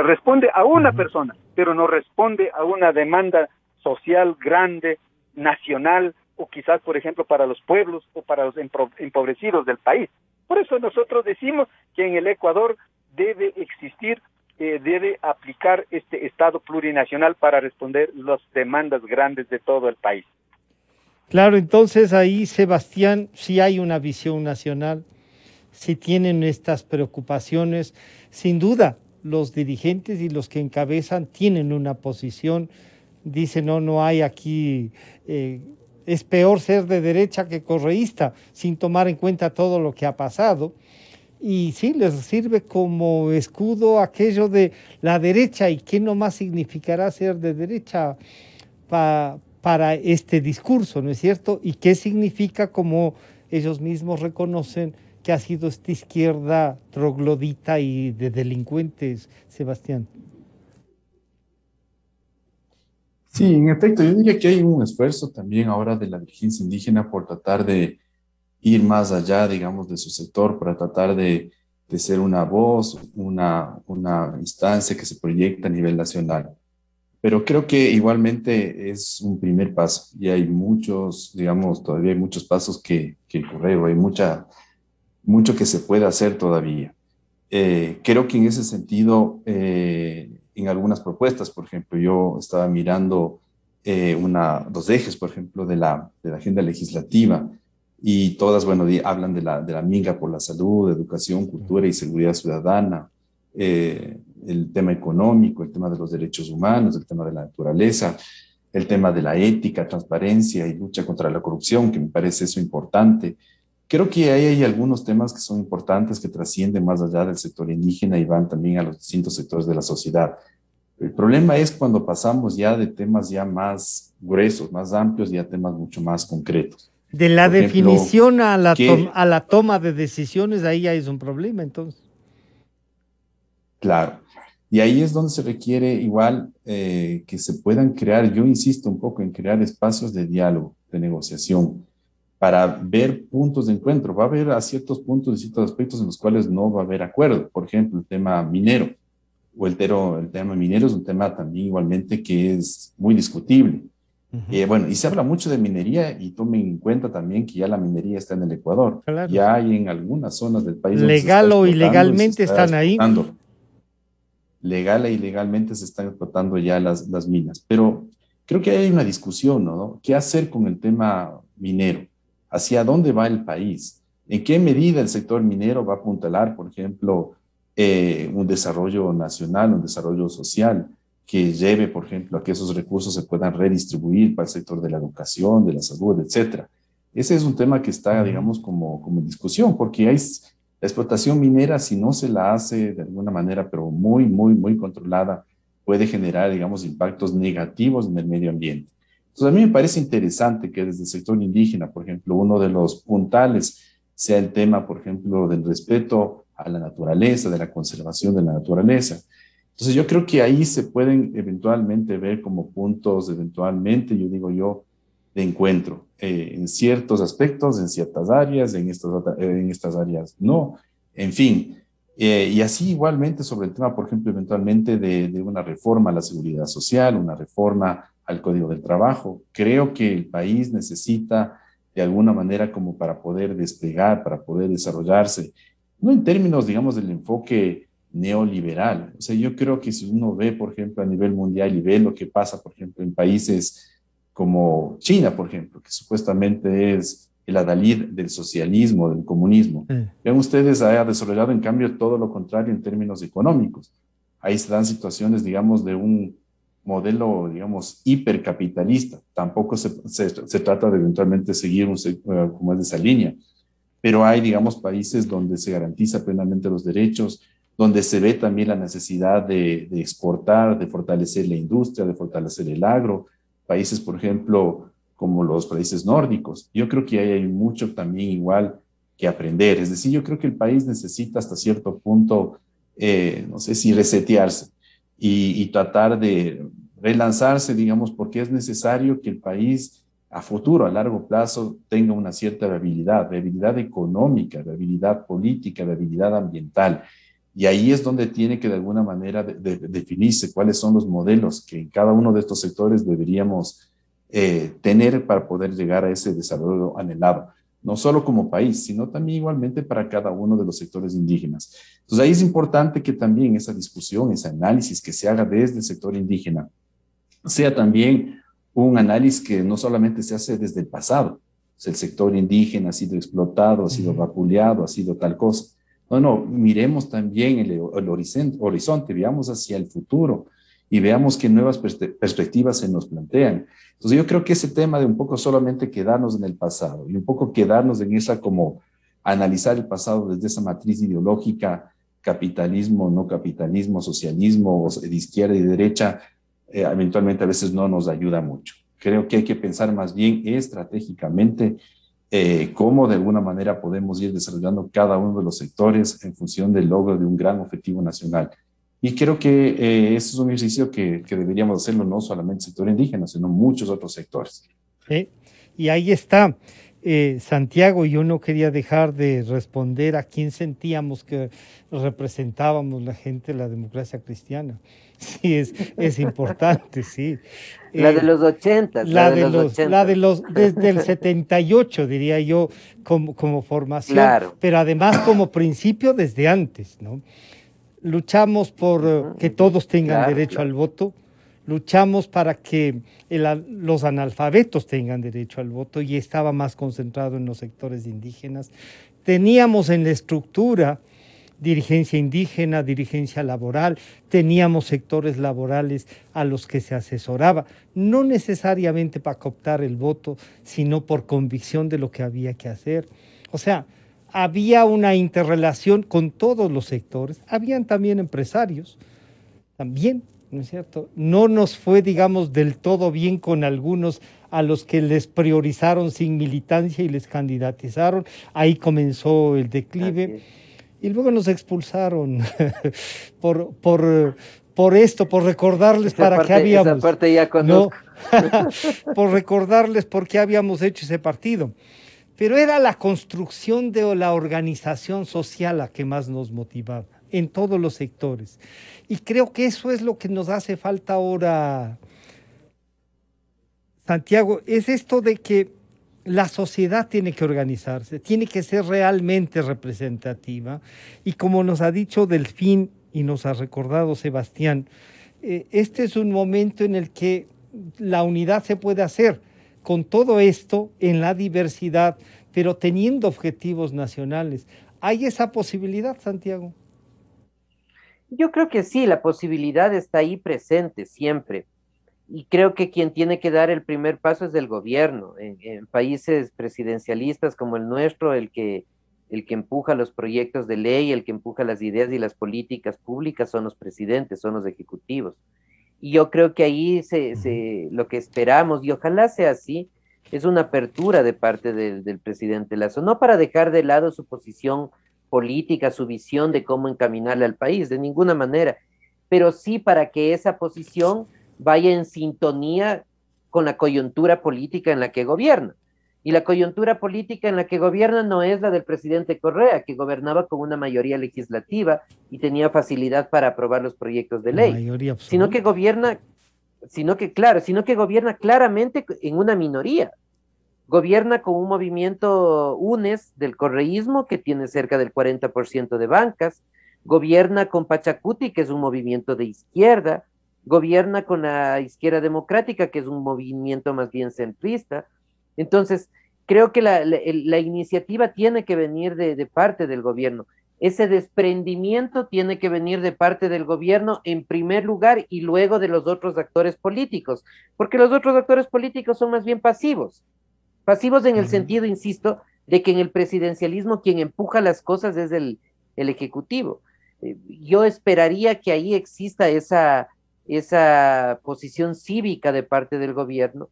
responde a una persona, pero no responde a una demanda social grande, nacional, o quizás, por ejemplo, para los pueblos o para los empobrecidos del país. Por eso nosotros decimos que en el Ecuador debe existir, debe aplicar este Estado plurinacional para responder las demandas grandes de todo el país. Claro, entonces ahí, Sebastián, sí hay una visión nacional, sí tienen estas preocupaciones, sin duda. Los dirigentes y los que encabezan tienen una posición, dicen no hay aquí, es peor ser de derecha que correísta, sin tomar en cuenta todo lo que ha pasado, y sí, les sirve como escudo aquello de la derecha, y qué nomás significará ser de derecha para este discurso, ¿no es cierto? Y qué significa, como ellos mismos reconocen, que ha sido esta izquierda troglodita y de delincuentes, Sebastián. Sí, en efecto, yo diría que hay un esfuerzo también ahora de la dirigencia indígena por tratar de ir más allá, digamos, de su sector, para tratar de ser una voz, una instancia que se proyecta a nivel nacional. Pero creo que igualmente es un primer paso y hay muchos, digamos, todavía hay muchos pasos que correr, hay mucho que se puede hacer todavía. Creo que en ese sentido, en algunas propuestas, por ejemplo, yo estaba mirando dos ejes, por ejemplo, de la agenda legislativa, y todas, bueno, hablan de la minga por la salud, educación, cultura y seguridad ciudadana, el tema económico, el tema de los derechos humanos, el tema de la naturaleza, el tema de la ética, transparencia y lucha contra la corrupción, que me parece eso importante. Creo que ahí hay algunos temas que son importantes, que trascienden más allá del sector indígena y van también a los distintos sectores de la sociedad. El problema es cuando pasamos ya de temas ya más gruesos, más amplios, y a temas mucho más concretos. De la Por ejemplo, definición a la toma de decisiones, ahí ya es un problema, entonces. Claro. Y ahí es donde se requiere igual que se puedan crear, yo insisto un poco en crear espacios de diálogo, de negociación. para ver puntos de encuentro. Va a haber a ciertos puntos y ciertos aspectos en los cuales no va a haber acuerdo. Por ejemplo, el tema minero, el tema minero es un tema también igualmente que es muy discutible. Bueno, y se habla mucho de minería y tomen en cuenta también que ya la minería está en el Ecuador. Claro. Ya hay en algunas zonas del país donde Legal o se está ilegalmente están ahí. Legal e ilegalmente se están explotando ya las minas. Pero creo que hay una discusión, ¿no? ¿Qué hacer con el tema minero? ¿Hacia dónde va el país? ¿En qué medida el sector minero va a apuntalar, por ejemplo, un desarrollo nacional, un desarrollo social que lleve, por ejemplo, a que esos recursos se puedan redistribuir para el sector de la educación, de la salud, etcétera? Ese es un tema que está, digamos, como discusión, porque hay la explotación minera, si no se la hace de alguna manera, pero muy controlada, puede generar, digamos, impactos negativos en el medio ambiente. Entonces, a mí me parece interesante que desde el sector indígena, por ejemplo, uno de los puntales sea el tema, por ejemplo, del respeto a la naturaleza, de la conservación de la naturaleza. Entonces, yo creo que ahí se pueden eventualmente ver como puntos, eventualmente, yo digo yo, de encuentro en ciertos aspectos, en ciertas áreas, en estas áreas no, en fin. Y así igualmente sobre el tema, por ejemplo, eventualmente de una reforma a la seguridad social, una reforma al Código del Trabajo. Creo que el país necesita de alguna manera como para poder despegar, para poder desarrollarse, no en términos, digamos, del enfoque neoliberal. O sea, yo creo que si uno ve, por ejemplo, a nivel mundial y ve lo que pasa, por ejemplo, en países como China, por ejemplo, que supuestamente es el adalid del socialismo, del comunismo. Vean ustedes, ha desarrollado en cambio todo lo contrario en términos económicos. Ahí se dan situaciones, digamos, de un modelo, digamos, hipercapitalista. Tampoco se trata de eventualmente seguir como es de esa línea, pero hay, digamos, países donde se garantiza plenamente los derechos, donde se ve también la necesidad de exportar, de fortalecer la industria, de fortalecer el agro, países, por ejemplo, como los países nórdicos. Yo creo que ahí hay mucho también igual que aprender. Es decir, yo creo que el país necesita hasta cierto punto, no sé si resetearse y tratar de relanzarse, digamos, porque es necesario que el país a futuro, a largo plazo, tenga una cierta viabilidad económica, viabilidad política, viabilidad ambiental. Y ahí es donde tiene que de alguna manera definirse cuáles son los modelos que en cada uno de estos sectores deberíamos tener para poder llegar a ese desarrollo anhelado, no solo como país, sino también igualmente para cada uno de los sectores indígenas. Entonces ahí es importante que también esa discusión, ese análisis que se haga desde el sector indígena, sea también un análisis que no solamente se hace desde el pasado. O sea, el sector indígena ha sido explotado, ha sido vapuleado, ha sido tal cosa. No, miremos también el horizonte, veamos hacia el futuro y veamos qué nuevas perspectivas se nos plantean. Entonces yo creo que ese tema de un poco solamente quedarnos en el pasado y un poco quedarnos en esa como analizar el pasado desde esa matriz ideológica, capitalismo, no capitalismo, socialismo, de izquierda y derecha, eventualmente a veces no nos ayuda mucho. Creo que hay que pensar más bien estratégicamente cómo de alguna manera podemos ir desarrollando cada uno de los sectores en función del logro de un gran objetivo nacional. Y creo que ese es un ejercicio que deberíamos hacerlo no solamente el sector indígena, sino muchos otros sectores. Y ahí está, Santiago, yo no quería dejar de responder a quién sentíamos que representábamos la gente de la democracia cristiana. Sí, es importante, sí. La de los 80. Desde el 78, diría yo, como formación, claro. Pero además como principio desde antes, ¿no? Luchamos por que todos tengan derecho al voto, luchamos para que los analfabetos tengan derecho al voto y estaba más concentrado en los sectores indígenas. Teníamos en la estructura dirigencia indígena, dirigencia laboral, teníamos sectores laborales a los que se asesoraba, no necesariamente para cooptar el voto, sino por convicción de lo que había que hacer. O sea, había una interrelación con todos los sectores, habían también empresarios, también, ¿no es cierto? No nos fue, digamos, del todo bien con algunos a los que les priorizaron sin militancia y les candidatizaron, ahí comenzó el declive. Y luego nos expulsaron por esto, por recordarles qué habíamos. Esa parte ya conozco. No, por recordarles por qué habíamos hecho ese partido. pero era la construcción de la organización social la que más nos motivaba en todos los sectores. Y creo que eso es lo que nos hace falta ahora, Santiago, es esto de que la sociedad tiene que organizarse, tiene que ser realmente representativa. Y como nos ha dicho Delfín y nos ha recordado Sebastián, este es un momento en el que la unidad se puede hacer con todo esto en la diversidad, pero teniendo objetivos nacionales. ¿Hay esa posibilidad, Santiago? Yo creo que sí, la posibilidad está ahí presente siempre. Y creo que quien tiene que dar el primer paso es el gobierno. En países presidencialistas como el nuestro, el que empuja los proyectos de ley, el que empuja las ideas y las políticas públicas son los presidentes, son los ejecutivos. Y yo creo que ahí lo que esperamos, y ojalá sea así, es una apertura de parte del presidente Lasso, no para dejar de lado su posición política, su visión de cómo encaminarle al país, de ninguna manera, pero sí para que esa posición vaya en sintonía con la coyuntura política en la que gobierna. Y la coyuntura política en la que gobierna no es la del presidente Correa, que gobernaba con una mayoría legislativa y tenía facilidad para aprobar los proyectos de ley, Mayoría sino que absoluta. sino que gobierna claramente en una minoría. Gobierna con un movimiento UNES del correísmo que tiene cerca del 40% de bancas, gobierna con Pachacuti, que es un movimiento de izquierda, gobierna con la izquierda democrática, que es un movimiento más bien centrista. Entonces, creo que la iniciativa tiene que venir de parte del gobierno. Ese desprendimiento tiene que venir de parte del gobierno en primer lugar y luego de los otros actores políticos, porque los otros actores políticos son más bien pasivos. Pasivos en el sentido, insisto, de que en el presidencialismo quien empuja las cosas es el Ejecutivo. Yo esperaría que ahí exista esa posición cívica de parte del gobierno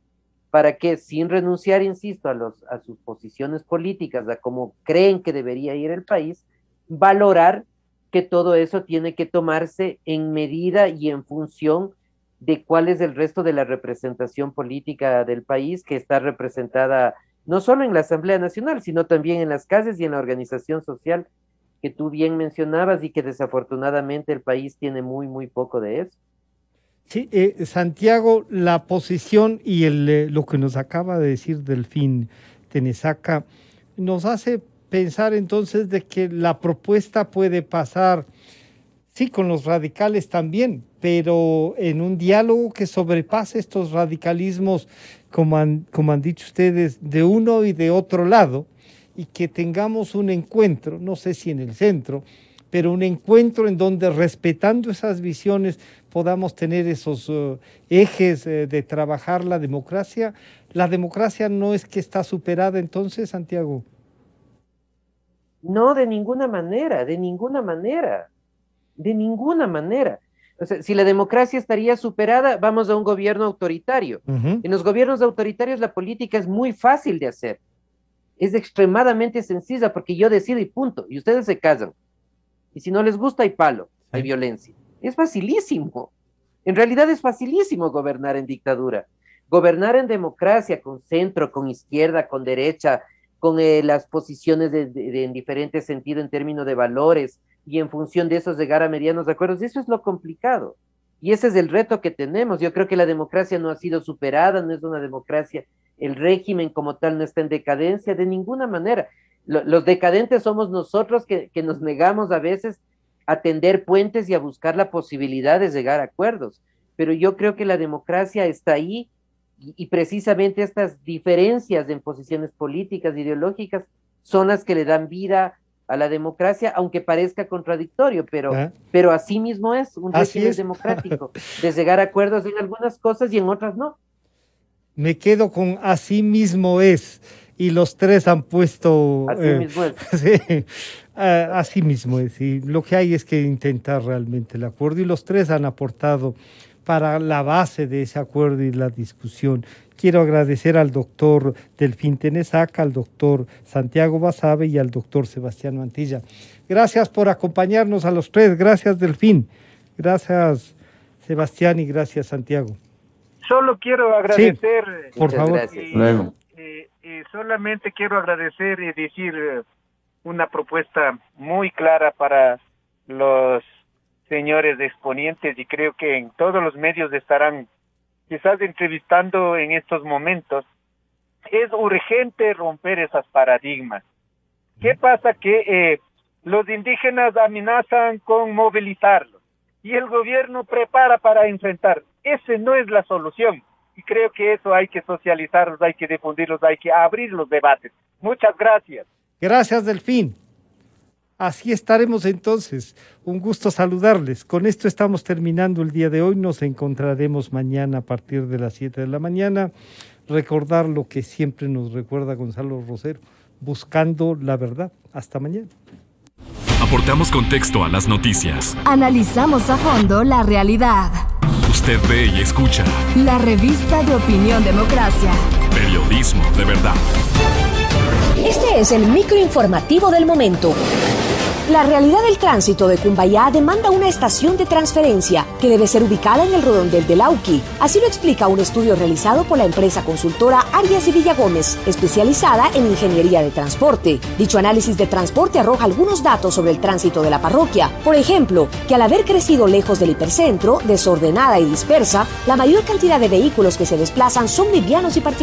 para que, sin renunciar, insisto, a sus posiciones políticas, a cómo creen que debería ir el país, valorar que todo eso tiene que tomarse en medida y en función de cuál es el resto de la representación política del país, que está representada no solo en la Asamblea Nacional, sino también en las calles y en la organización social que tú bien mencionabas y que desafortunadamente el país tiene muy, muy poco de eso. Sí, Santiago, la posición y lo que nos acaba de decir Delfín Tenesaca nos hace pensar entonces de que la propuesta puede pasar, sí, con los radicales también, pero en un diálogo que sobrepase estos radicalismos, como han dicho ustedes, de uno y de otro lado, y que tengamos un encuentro, no sé si en el centro, pero un encuentro en donde, respetando esas visiones, podamos tener esos ejes de trabajar la democracia. La democracia no es que está superada entonces, Santiago. No, de ninguna manera, de ninguna manera, de ninguna manera. O sea, si la democracia estaría superada, vamos a un gobierno autoritario. Uh-huh. En los gobiernos autoritarios la política es muy fácil de hacer. Es extremadamente sencilla porque yo decido y punto. Y ustedes se casan. Y si no les gusta, hay palo, hay violencia. Es facilísimo. En realidad es facilísimo gobernar en dictadura. Gobernar en democracia, con centro, con izquierda, con derecha, con las posiciones en diferente sentido en términos de valores y en función de esos llegar a medianos acuerdos, eso es lo complicado. Y ese es el reto que tenemos. Yo creo que la democracia no ha sido superada, no es una democracia. El régimen como tal no está en decadencia de ninguna manera. Los decadentes somos nosotros que nos negamos a veces a tender puentes y a buscar la posibilidad de llegar a acuerdos. Pero yo creo que la democracia está ahí y precisamente estas diferencias en posiciones políticas, ideológicas, son las que le dan vida a la democracia, aunque parezca contradictorio, pero así mismo es un régimen democrático, de llegar a acuerdos en algunas cosas y en otras no. Me quedo con así mismo es, y los tres han puesto... Así mismo es. Sí, así mismo es, y lo que hay es que intentar realmente el acuerdo, y los tres han aportado para la base de ese acuerdo y la discusión. Quiero agradecer al doctor Delfín Tenesaca, al doctor Santiago Basabe y al doctor Sebastián Mantilla. Gracias por acompañarnos a los tres. Gracias, Delfín. Gracias, Sebastián, y gracias, Santiago. Solo quiero agradecer, sí, por favor. Gracias. Solamente quiero agradecer y decir una propuesta muy clara para los señores exponentes, y creo que en todos los medios estarán quizás entrevistando en estos momentos. Es urgente romper esas paradigmas. ¿Qué pasa? Que los indígenas amenazan con movilizarlos y el gobierno prepara para enfrentar. Esa no es la solución. Y creo que eso hay que socializarlos, hay que difundirlos, hay que abrir los debates. Muchas gracias. Gracias, Delfín. Así estaremos entonces. Un gusto saludarles. Con esto estamos terminando el día de hoy. Nos encontraremos mañana a partir de las 7 de la mañana. Recordar lo que siempre nos recuerda Gonzalo Rosero, buscando la verdad. Hasta mañana. Aportamos contexto a las noticias. Analizamos a fondo la realidad. Usted ve y escucha. La revista de Opinión Democracia. Periodismo de verdad. Este es el microinformativo del momento. La realidad del tránsito de Cumbayá demanda una estación de transferencia que debe ser ubicada en el redondel del Lauqui. Así lo explica un estudio realizado por la empresa consultora Arias y Villagómez, especializada en ingeniería de transporte. Dicho análisis de transporte arroja algunos datos sobre el tránsito de la parroquia. Por ejemplo, que al haber crecido lejos del hipercentro, desordenada y dispersa, la mayor cantidad de vehículos que se desplazan son livianos y particulares.